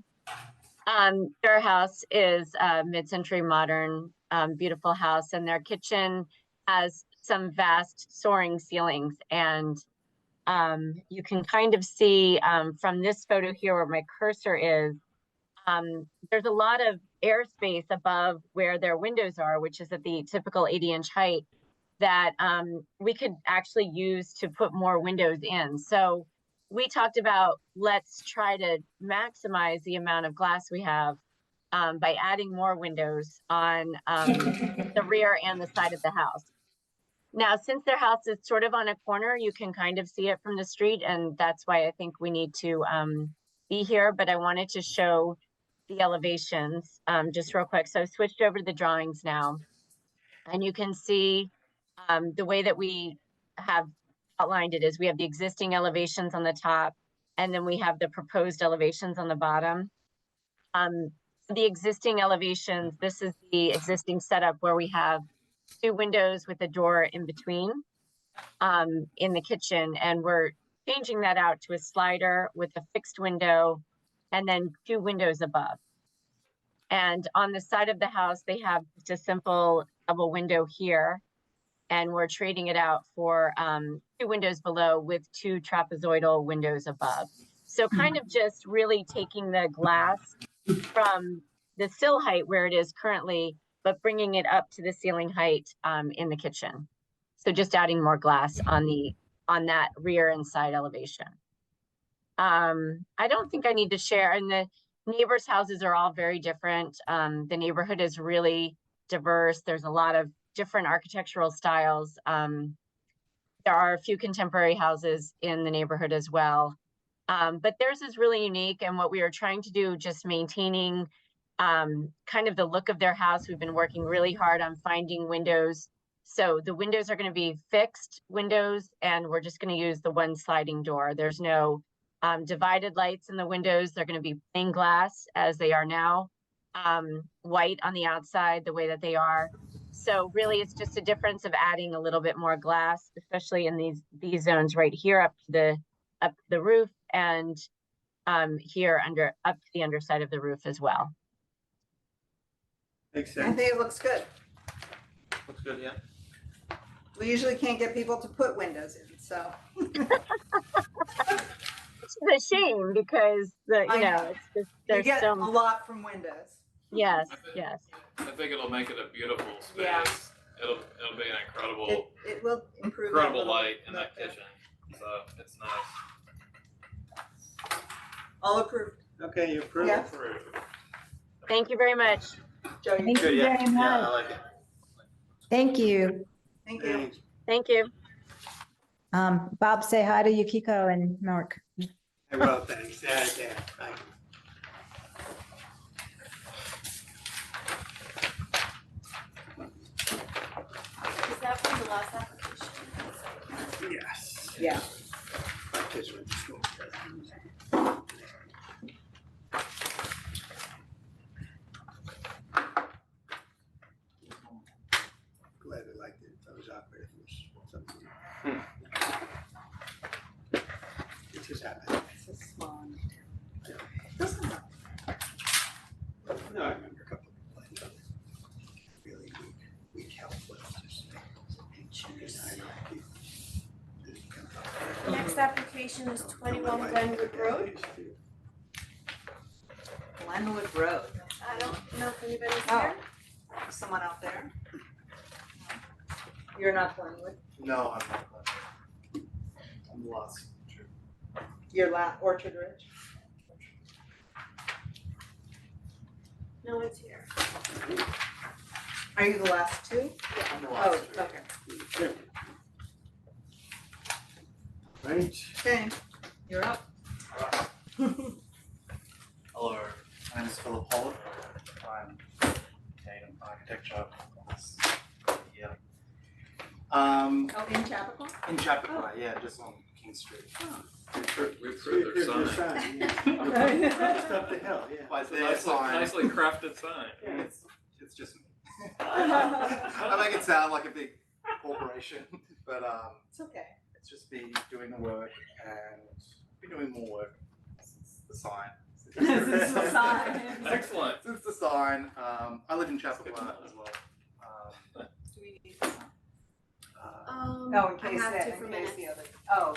Their house is a mid-century modern, beautiful house, and their kitchen has some vast soaring ceilings. And you can kind of see from this photo here where my cursor is, there's a lot of airspace above where their windows are, which is at the typical 80-inch height, that we could actually use to put more windows in. So we talked about, let's try to maximize the amount of glass we have by adding more windows on the rear and the side of the house. Now, since their house is sort of on a corner, you can kind of see it from the street, and that's why I think we need to be here, but I wanted to show the elevations just real quick. So I switched over to the drawings now, and you can see the way that we have outlined it is we have the existing elevations on the top, and then we have the proposed elevations on the bottom. The existing elevations, this is the existing setup where we have 2 windows with a door in between in the kitchen, and we're changing that out to a slider with a fixed window and then 2 windows above. And on the side of the house, they have just a simple double window here, and we're trading it out for 2 windows below with 2 trapezoidal windows above. So kind of just really taking the glass from the sill height where it is currently, but bringing it up to the ceiling height in the kitchen. So just adding more glass on that rear and side elevation. I don't think I need to share, and the neighbors' houses are all very different. The neighborhood is really diverse. There's a lot of different architectural styles. There are a few contemporary houses in the neighborhood as well. But theirs is really unique, and what we are trying to do, just maintaining kind of the look of their house. We've been working really hard on finding windows. So the windows are going to be fixed windows, and we're just going to use the one sliding door. There's no divided lights in the windows. They're going to be plain glass as they are now. white on the outside, the way that they are. So really, it's just a difference of adding a little bit more glass, especially in these zones right here up the roof, and here up to the underside of the roof as well. Makes I sense. think it looks good. Looks good, yeah. We usually can't get people to put windows in, so. It's a shame because I know. it's just You there's get so a lot from windows. yes, yes. I think it'll make it a beautiful space. Yeah. It'll be an incredible It will improve. that incredible little light in bit that there. kitchen. So it's nice. All approved. Okay, you approve? Yeah. Thank you very much. Joe, you Thank you very Yeah, I much. like it. Thank you. Thank you. Thanks. Thank you. Bob, say hi to Yukiko and Mark. I will, thanks. Yeah, thank you. Is that from the last application? Yes. Yeah. My kids went to school. Glad I liked it. I was operating for something. It just happened. It's a small. No, I remember a couple of people like really weak health. But just, Next application is 21 Glenwood Road. Glenwood Road. I don't know if anybody's Oh. here. Is someone out there? You're not Glenwood. No, I'm not. I'm lost. You're Orchard Ridge. No one's here. Are you the last two? I'm the Oh, last two. okay. Right? Okay, you're up. Hello, my name is Philip Holland. I'm Canadian architecture. Yeah. Oh, in Chappaqua? In Chappaqua, yeah, just on King Street. We approved their Your sign. sign, yeah. Just up the hill, yeah. But their Nicely, sign, nicely crafted sign. it's just me. I make it sound like a big corporation, but It's okay. it's just me doing the work and be doing more work since the sign. Since the sign. Excellent. Since the sign, I live in Chappaqua as well. Do we need this? Uh, Oh, in I case have that, to in for case minutes. the other, oh.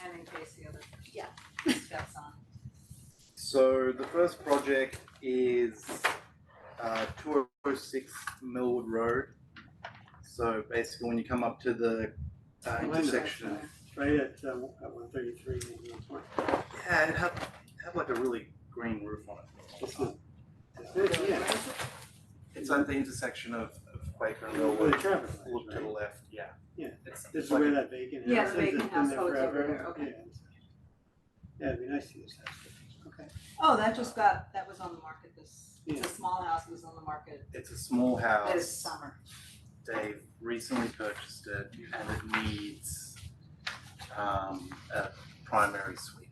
And in case the other. Yeah. Steps on. So the first project is 206 Millwood Road. So basically, when you come up to the intersection, Right at 133 and 120. yeah, it had like a really green roof on it. Yeah. It's at the intersection of Quaker and Where Millwood. the traffic lights, Look to the right? left, yeah. Yeah. It's This is like where a- that vacant Yeah, house the is. vacant It's been house, there oh, it's over forever. there, okay. Yeah, it'd be nice to see this house. Okay. Oh, that was on the market it's a small house, it was on the market It's a small house. this summer. They've recently purchased it and it needs a primary suite.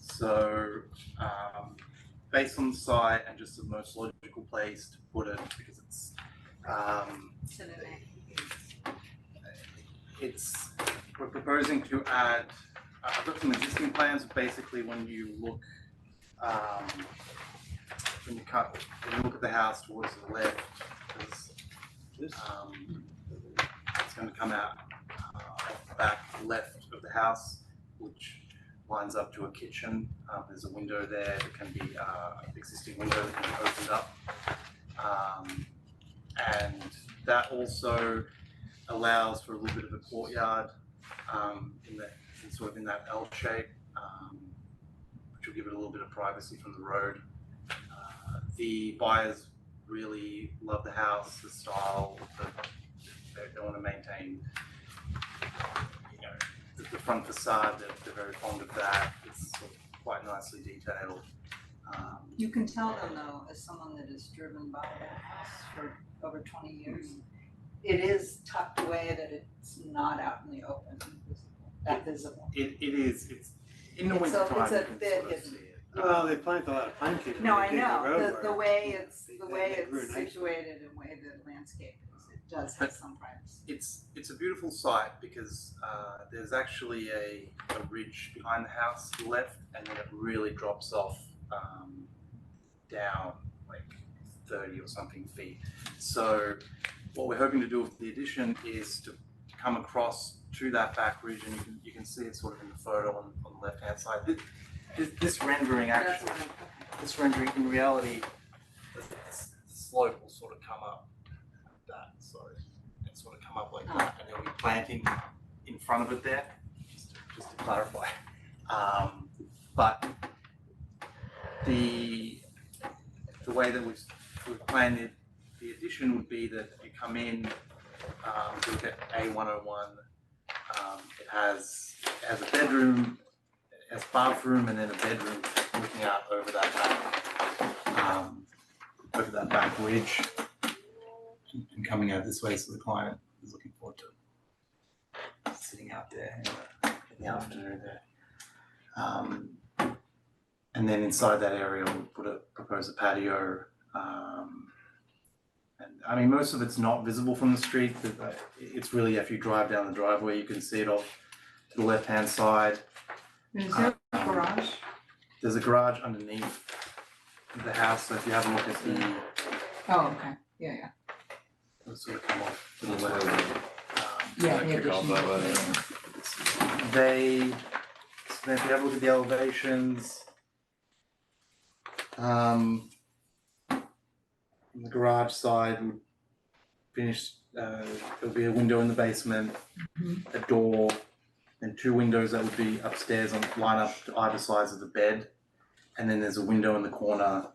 So based on the site and just the most logical place to put it because we're proposing to add, I've got some existing plans, basically when you look when you look at the house towards the left, there's it's going to come out back left of the house, which lines up to a kitchen. There's a window there that can be an existing window that can be opened up, and that also allows for a little bit of a courtyard in that L shape, which will give it a little bit of privacy from the road. The buyers really love the house, the style, they want to maintain, the front facade. They're very fond of that. It's sort of quite nicely detailed. You can tell them though, as someone that has driven by that house for over 20 years, it is tucked away that it's not out in the open, that visible. It is. It's in the It's winter a- time. it's a you can bit sort of hidden. see it. Well, they plant a lot of pine trees. No, when I they did know, road the work. way it's, They- the they- way they grew it's nicely. situated and way the landscape is, it does have some privacy. It's a beautiful site because there's actually a ridge behind the house to the left, and then it really drops off down like 30 or something feet. So what we're hoping to do with the addition is to come across to that back ridge, and you can see it sort of in the photo on the left hand side. This rendering That's actually, what I'm- this rendering in reality, the slope will sort of come up like that, so it sort of come up like that, and there'll be planting in front of it there, just to clarify. But the way that we've planned it, the addition would be that you come in, you look at A101, it has a bedroom, it has bathroom, and then a bedroom looking out over that back ridge, and coming out this way, so the client is looking forward to sitting out there in the afternoon there. And then inside that area, we'll propose a patio. And I mean, most of it's not visible from the street. It's really, if you drive down the driveway, you can see it off to the left-hand side. Is there a garage? There's a garage underneath the house, so if you have a look at the, Oh, okay, yeah. it'll sort of come off to the left. Yeah, Kick the off addition. that way. So if you have a look at the elevations, on the garage side, we finished, there'll be a window in the basement, a door, and two windows that would be upstairs line up to either sides of the bed. And then there's a window in the corner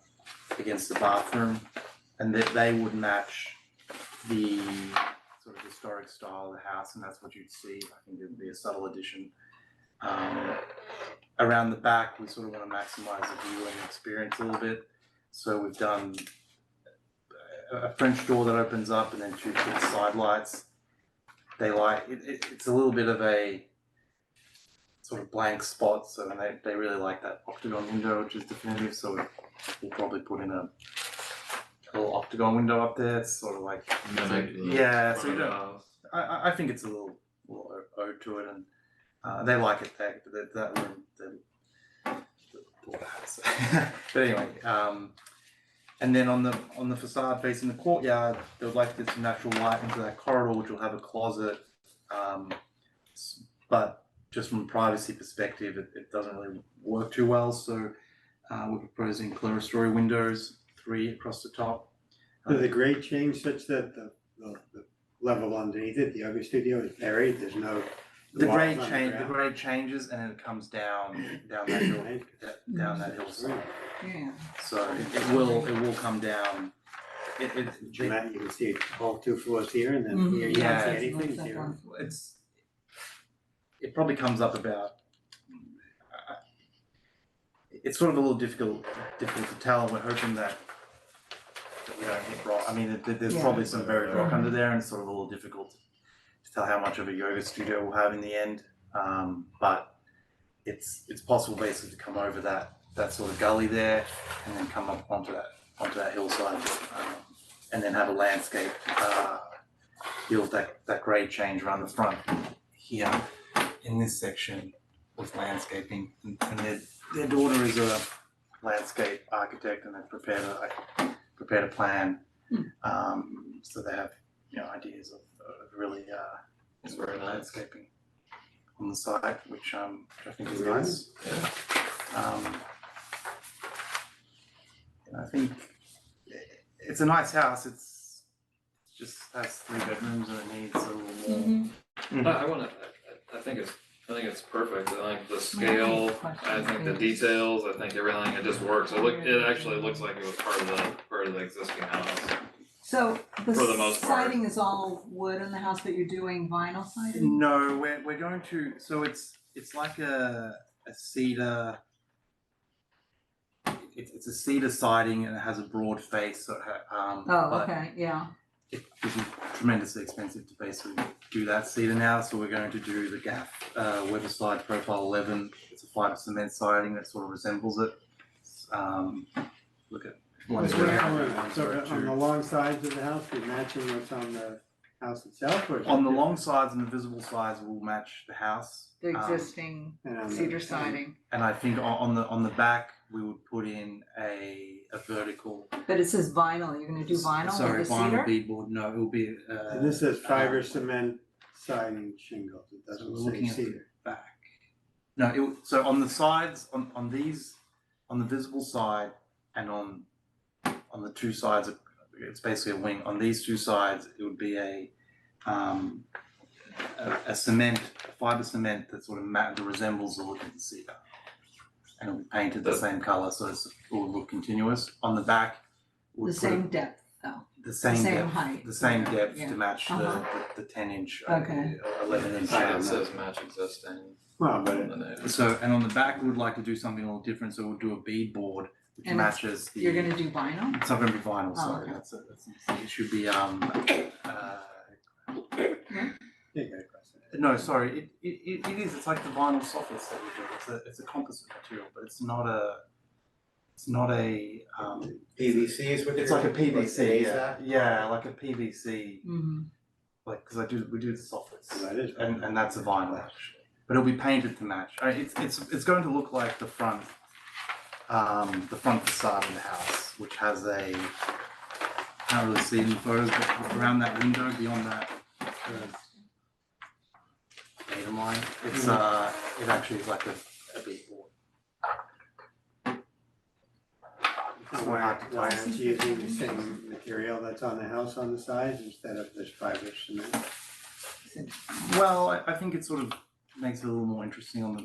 against the bathroom, and they would match the sort of historic style of the house, and that's what you'd see. I think there'd be a subtle addition. Around the back, we sort of want to maximize the viewing experience a little bit. So we've done a French door that opens up, and then two big side lights. They like it's a little bit of a sort of blank spot, so they really like that octagon window, which is definitive. So we'll probably put in a little octagon window up there. It's sort of like yeah. So you don't, I think it's a little ode to it, and they like it. That room, but anyway, and then on the facade facing the courtyard, they would like to get some natural light into that corridor, which will have a closet. But just from a privacy perspective, it doesn't really work too well. So we're proposing clerestory windows, 3 across the top. Does the grade change such that the level underneath it, the yoga studio, is buried? There's no. The walls grade on change. The ground? grade changes, and then it comes down that hill, down that hillside. Yeah. So it will come down. You can see all 2 floors here, and then here you Yeah. can't see anything here. It probably comes up about. It's sort of a little difficult to tell. We're hoping that we don't hit rock. I mean, there's probably some buried rock under there, and it's sort of a little difficult to tell how much of a yoga studio we'll have in the end. But it's possible basically to come over that sort of gully there, and then come up onto that hillside, and then have a landscape hill that grade change around the front here in this section with landscaping, and their daughter is a landscape architect, and they've prepared a plan. So they have ideas of really landscaping on the site, which I think is nice. I think it's a nice house. It's just has 3 bedrooms, and it needs a little more. I think it's perfect. I think the scale, I think the details, I think everything, it just works. It actually looks like it was part of the existing house. So For the most part. siding is all wood in the house, but you're doing vinyl siding? No, we're going to. So it's like a cedar. It's a cedar siding, and it has a broad face. So but Okay, yeah. it would be tremendously expensive to basically do that cedar now. So we're going to do the GAF Weatherside Profile 11. It's a fiber cement siding that sort of resembles it. look at. So on the long sides of the house, we're matching what's on the house itself, or? is it On the different? long sides and the visible sides will match the house. The Um, existing And on the- cedar siding. And I think on the back, we would put in a vertical. But it says vinyl, you're gonna do vinyl Sorry, with the vinyl cedar? beadboard, no, it will be, And this says fiber cement siding shingles, it So doesn't we're say looking at the cedar. back. No, so on the sides, on these, on the visible side and on the two sides, it's basically a wing. On these two sides, it would be a cement, a fiber cement that sort of that resembles the look of the cedar. And it'll be painted the same color, so it will look continuous. On the back, The we'll put same depth though. the same same depth, height. the same depth Yeah. to match Uh-huh. the 10-inch, Okay. 11-inch. It says match existing. Well, but on the note. So, and on the back, we'd like to do something a little different, so we'll do a beadboard which And matches the. You're gonna do vinyl? It's not gonna be vinyl, Oh, sorry, okay. that's it should be, yeah, you gotta cross it. no, sorry, it is, it's like the vinyl soffits that we do, it's a composite material, but it's not a, PVC is what it's you're- like a PVC, yeah, AZAC? yeah, like a PVC, Mm-hmm. like, cause we do the soffits. So that is. And that's a vinyl actually, but it'll be painted to match. It's going to look like the front facade of the house, which has a, can't really see in the photos, but around that window, beyond that data line, it's it actually is like a beadboard. Why aren't you using the same material that's on the house on the sides instead of this fiber cement? Well, I think it sort of makes it a little more interesting on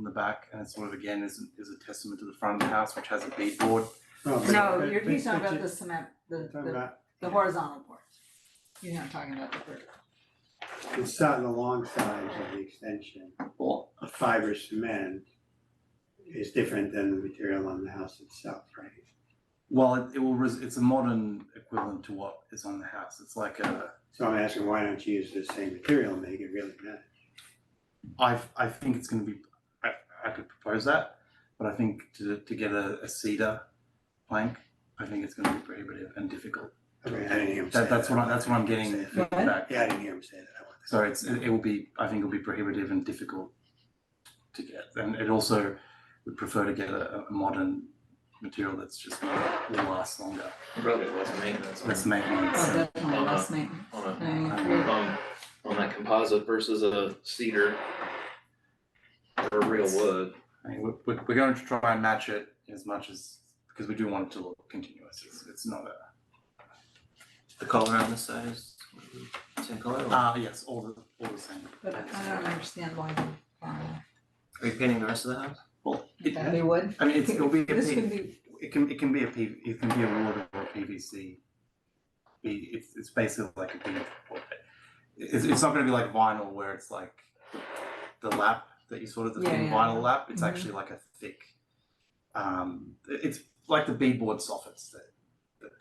the back, and it sort of again is a testament to the front of the house, which has a beadboard. No, No, but- he's talking but about you- the cement, talking about- the horizontal boards. You're not talking about the vertical. It's on the long sides of the extension. Well, A fiber cement is different than the material on the house itself, right? Well, it's a modern equivalent to what is on the house. It's like So I'm asking, why don't you use the same material and make it really match? I think it's going to be, I could propose that, but I think to get a cedar plank, I think it's going to be prohibitive and difficult. Okay, I didn't hear him say that. That's what I'm getting What? back. Yeah, I didn't hear him say that. So it will be, I think it'll be prohibitive and difficult to get. And it also would prefer to get a modern material that's just will last longer. Probably less maintenance. Less maintenance. Oh, definitely less maintenance. On that composite versus a cedar or real wood. I mean, we're going to try and match it as much as, because we do want it to look continuous. It's not a. The color on this side is same color? Or Yes, all the same. But I don't understand why the vinyl. are you painting the rest of the house? Well, That they would? I mean, it'll be a This could be, it can be a wood or a PVC. It's basically like a bead. It's not going to be like vinyl where it's like the lap that you sort of the Yeah, thin yeah. vinyl lap. It's Mhm. actually like a thick. It's like the beadboard soffits that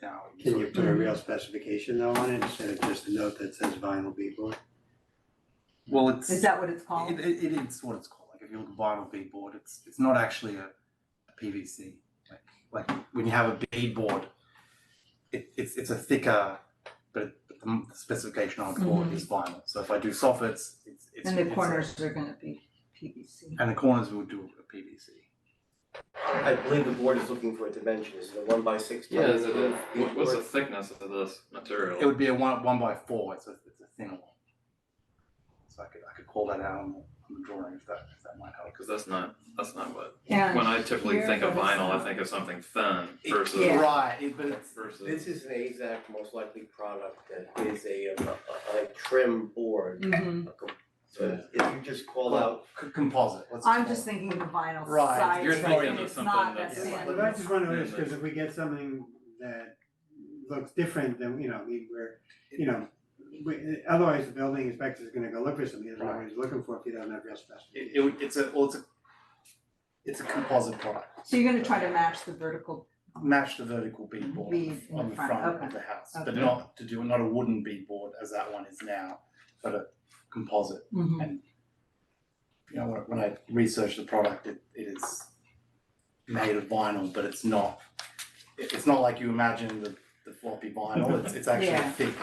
now. Can you put a real specification though on it instead of just a note that says vinyl beadboard? Well, it's is that what it's called? it is what it's called. Like if you look at vinyl beadboard, it's not actually a PVC. Like when you have a beadboard, it's a thicker, but the specification on it is vinyl. So if I do soffits, it's And the it's a- corners are gonna be PVC. and the corners will do a PVC. I believe the board is looking for a dimension, is it a 1x6? Yeah, is it what's the thickness of this material? It would be a 1x4. It's a thinner one. So I could call that out on the drawing if that might help. Because that's not what, And when I typically here think of what is vinyl, I that? think of something thin versus. Yeah. Right, but it's Versus. This is an AZAC most likely product that is a trim board. Mhm. So if you just call out, composite. Let's I'm call just it. thinking of the vinyl Right, side, you're thing, thinking and of it's something not that's- that Yeah, standard. but I just wonder this, because if we get something that looks different than, I mean, where, otherwise the building inspector is gonna go look for something, he doesn't know what he's looking for if he doesn't have real specifications. It's a composite product. So you're gonna try to match the vertical, Match the vertical beadboard Bead in on the the front, front okay. of the house, but Okay. not a wooden beadboard as that one is now, but a composite. Mhm. And when I researched the product, it is made of vinyl, but it's not. It's not like you imagine the floppy vinyl. It's actually Yeah. a thick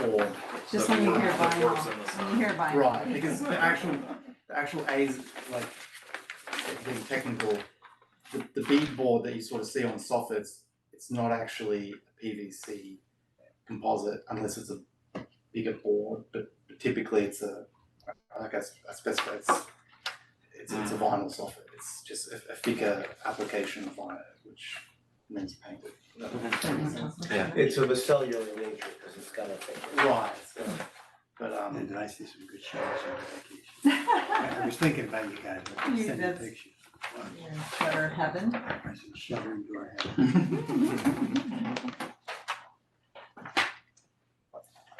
board. Just that when you works- hear that works vinyl, in the when you hear vinyl. Right, because the actual A's, like, being technical, the bead board that you sort of see on soffits, it's not actually a PVC composite unless it's a bigger board, but typically it's like I specify, it's a vinyl soffit. It's just a thicker application of vinyl, which means painted. Yeah. It's of a cellular nature, because it's got a thing. Right, but And did I see some good shows on vacation? I was thinking about you guys, but You send me did. pictures. Shutter heaven. I said, shuddering door heaven.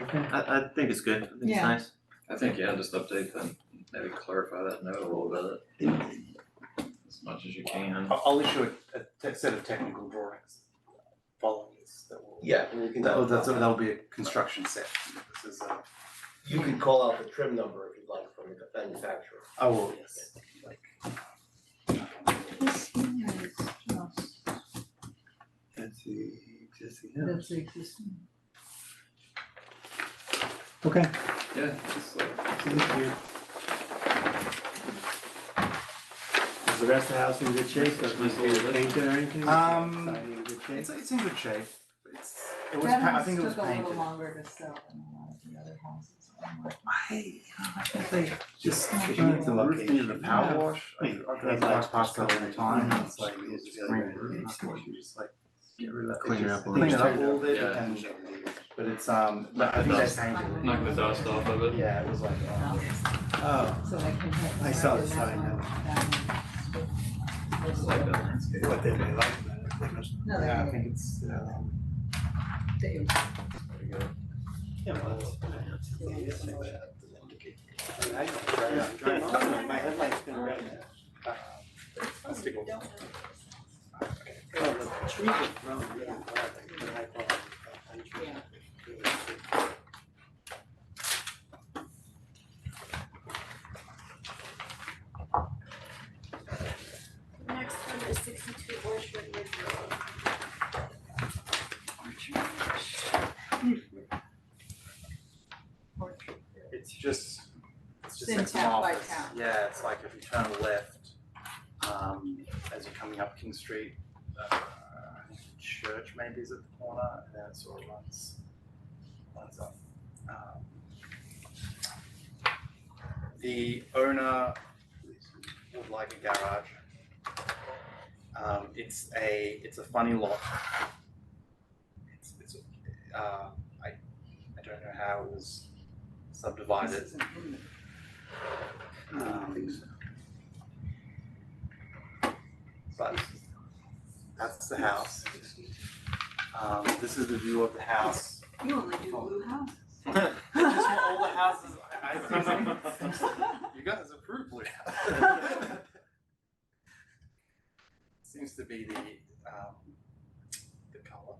I think it's good, I think it's Yeah. nice. I think, yeah, just update them, maybe clarify that note a little bit, as much as you can. I'll issue a set of technical drawings following this that will. Yeah, and you can. That'll be a construction set. This is You can call out the trim number if you'd like from the manufacturer. I will, yes. That's the existing That's house. the existing. Okay. Yeah, just Thank you. Is the rest of the house in good shape? Does it need painted or anything? Siding in good shape? It's in good shape. It was, That I house think it was took a little painted. longer to sell than a lot of the other houses. I think just Just you need to look roof at needed a it. power Yeah. wash. I mean, I drive headlights past it all the just time, go and it's like, in. it's just screen roof. You just like get rid of that. Clean it up a little Clean it bit. up a little bit, Yeah. and, but it's, but I think they painted it. knock the dust off of it. Yeah, it was like, Oh, So they can hit. I saw the sign It's like that landscape. what they like about it, they must. No, yeah, I they, think it's, they, Pretty good. Yeah, well, that's. I know, my headlight's been red. I'll stick with it. Well, the trees have grown really well, like, when I bought the country. Next one is 62 Orchard Ridge Road. It's just In an town by office. town. Yeah, it's like if you turn left, as you're coming up King Street, I think the church maybe is at the corner, and then it sort of runs up. The owner would like a garage. It's a funny lot. I don't know how it was subdivided. But that's the house. This is the view of the house. you only do blue houses. Just for all the houses I've seen. You guys approve blue house. Seems to be the color.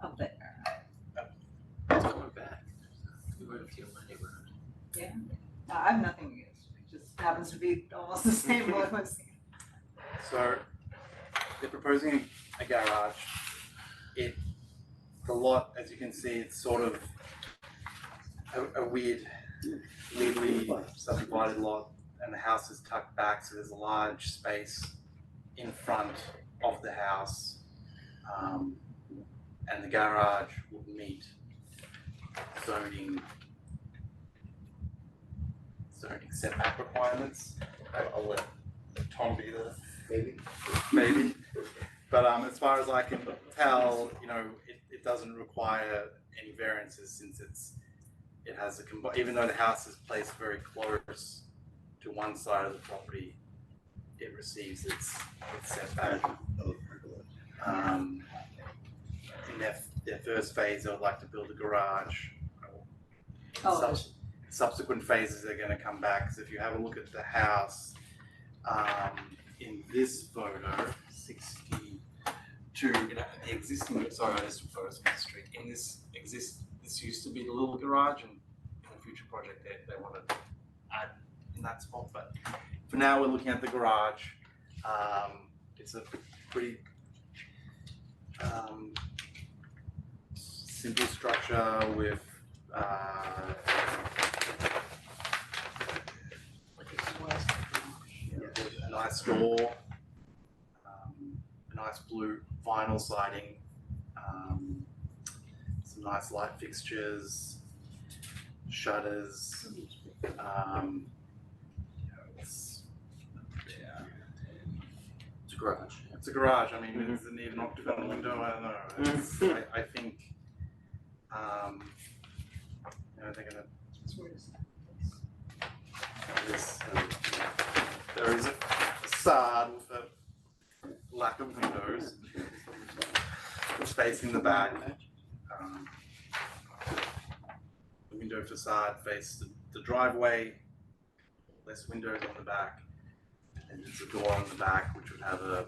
Up there. It's going back. We were a few in my neighborhood. Yeah. No, I have nothing against it. It just happens to be almost the same look as. So they're proposing a garage. The lot, as you can see, it's sort of a weirdly subdivided lot, and the house is tucked back, so there's a large space in front of the house, and the garage would meet zoning setback requirements. I'll let Tom be the maybe. But as far as I can tell, it doesn't require any variances since it has even though the house is placed very close to one side of the property, it receives its setback. In their first phase, they would like to build a garage. Subsequent phases, they're going to come back. So if you have a look at the house, in this photo, 62, the existing, sorry, I just photos from the street. In this used to be the little garage, and in the future project they want to add in that spot. But for now, we're looking at the garage. it's a pretty simple structure with a nice door, a nice blue vinyl siding, some nice light fixtures, shutters. It's a garage. It's a garage. I mean, does it need an octagon window? I don't know. It's, I think, they're gonna. There is a facade with a lack of windows. It's facing the back. The window facade faces the driveway. Less windows on the back. And there's a door on the back which would have a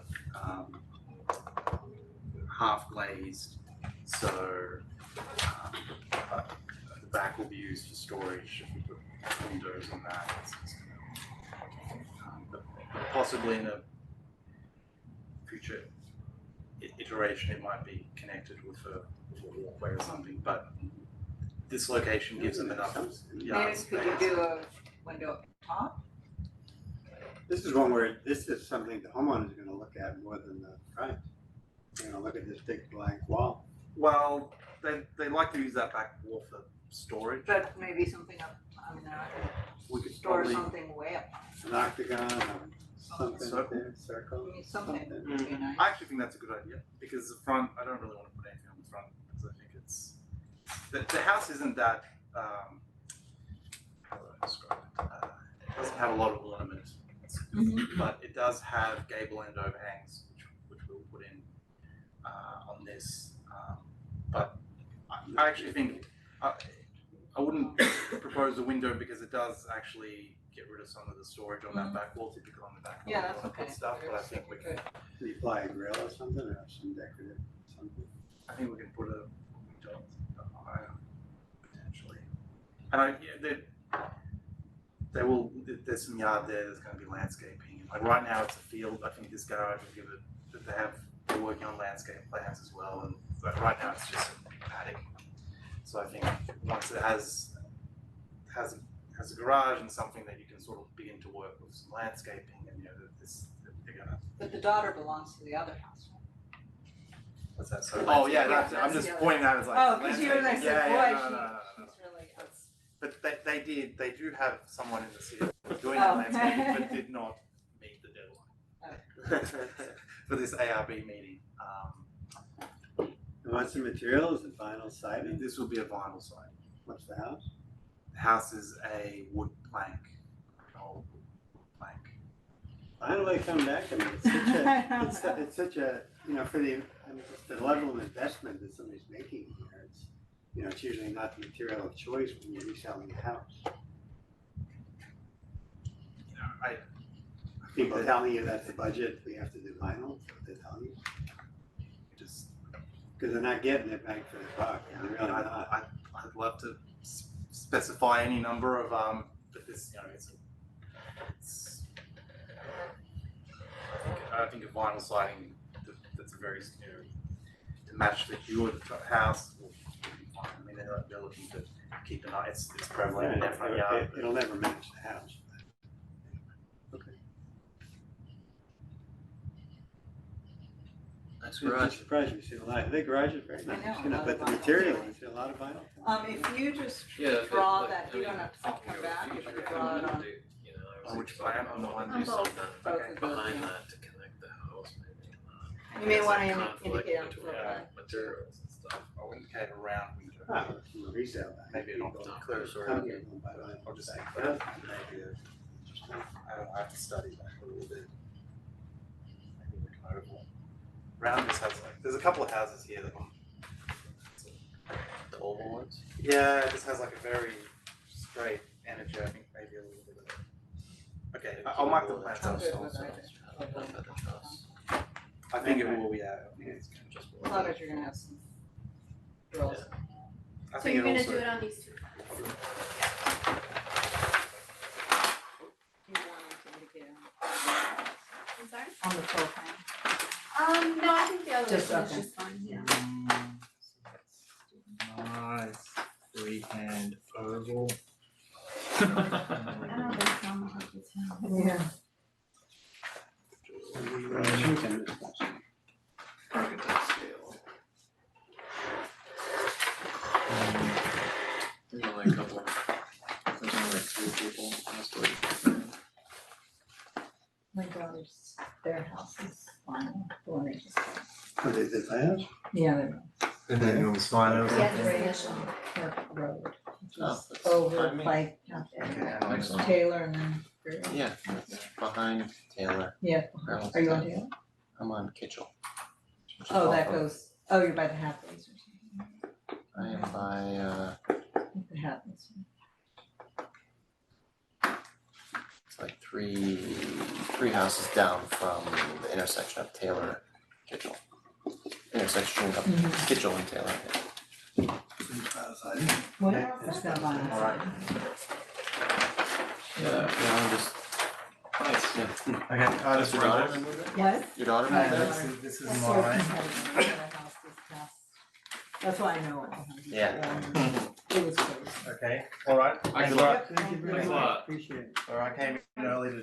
half glazed, so the back will be used for storage if we put windows on that. But possibly in a future iteration it might be connected with a walkway or something, but this location gives them enough yard Maybe space. could you do a window up top? This is one where, this is something the homeowner's gonna look at more than the front. They're gonna look at this big blank wall. Well, they like to use that back wall for storage. But maybe something up, We could store probably something way up. An octagon or something Circle. there, circle. I mean, something would be nice. I actually think that's a good idea because the front, I don't really want to put anything on the front because I think it's the house isn't that how do I describe it? It doesn't have a lot of ornament, but it does have gable end overhangs which we'll put in on this. But I actually think I wouldn't propose a window because it does actually get rid of some of the storage on that back wall, typically on the back wall. Yeah, that's Put okay. stuff, but I think we can. Can you apply a grill or something, or some decorative something? I think we can put a window higher, potentially. And they will, there's some yard there, there's gonna be landscaping. Like right now it's a field, I think this garage will give it, they're working on landscape plans as well, and but right now it's just a paddock. So I think once it has a garage and something that you can sort of begin to work with some landscaping and they're gonna. But the daughter belongs to the other house. What's that? So, The oh landscape, yeah, yeah, I'm that's just the other- pointing out as like. Oh, because you were like, yeah, boy, yeah, no, she- no, no, no. she's really. But they do have someone in the city doing Oh. the landscaping, but did not meet the deadline for this ARB meeting. And what's the material? Is it vinyl siding? This will be a vinyl siding. What's the house? The house is a wood plank, an old wood plank. Finally come back, I mean, it's such a, for the level of investment that somebody's making here, it's usually not the material of choice when you're reselling a house. People telling you that's the budget, we have to do vinyl, that's what they tell you. Just, Cause they're not getting it back for the buck, they're really not. I'd love to specify any number of but this it's I think a vinyl siding that's a very to match the hue of the house will be fine. I mean they're looking to keep an eye. It's prevalent in their front yard. It'll never match the house. Okay. Nice I'm garage. surprised we see a lot, the garage is very nice, know, a lot but of the vinyl. material, we see a lot of vinyl. If you just Yeah, draw but, that, you don't have to come back, if you draw it on. On which plan? On the one On both, both of those, behind yeah. that to connect the house, maybe. You may wanna Conflict indicate on the between floor plan. materials and stuff. I'll indicate a round window. Ah, we'll resell that. Maybe an People optic. Clear sort come of. here and buy vinyl. I'll just say Yeah. I have to study that a little bit. Maybe we can oval. Round just has there's a couple of houses here that The oval ones? yeah, it just has like a very straight energy. I think maybe a little bit of it. Okay, I'll mark the plans I'm up. good with that. I think it will, yeah. I think it's just. As long as you're gonna have some girls. I So think you're it gonna also. do it on these two. You want them to indicate on I'm sorry? the floor plan. Just, elevation is okay. just fine, yeah. Nice freehand oval. I don't think so, I'm gonna have to tell. Yeah. Architect scale. There's only a couple. There's only like 2 people. That's what. My daughter's, their house is fine, the one they just bought. Oh, they did that? Yeah, they're. And then it was fine. Yeah, Radiation Park Road, which Oh, is that's over behind me. like, Next one. Taylor and then. Yeah, it's behind Taylor. Yeah, are you on Taylor? I'm on Kitchell. which is Oh, that off of- goes, oh, you're by the Hathways or something. I am by, The Hathways. it's like three houses down from the intersection of Taylor, Kitchell. Intersection of Mhm. Kitchell and Taylor. What? That's not on that side. Yeah, I'm just. Nice. Yeah. Okay, I just Your daughter realized. moved there? What? Your daughter No, moved there? this is That's mine. where we had a house this past- That's why I know it. Yeah. It was crazy. Okay, alright, thanks a lot. Thank you very Thanks a much, lot. appreciate it. Or I came in early to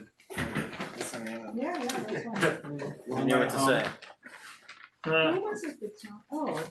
listen in. Yeah, yeah, that's fine. You knew what to say. Who was it that, oh.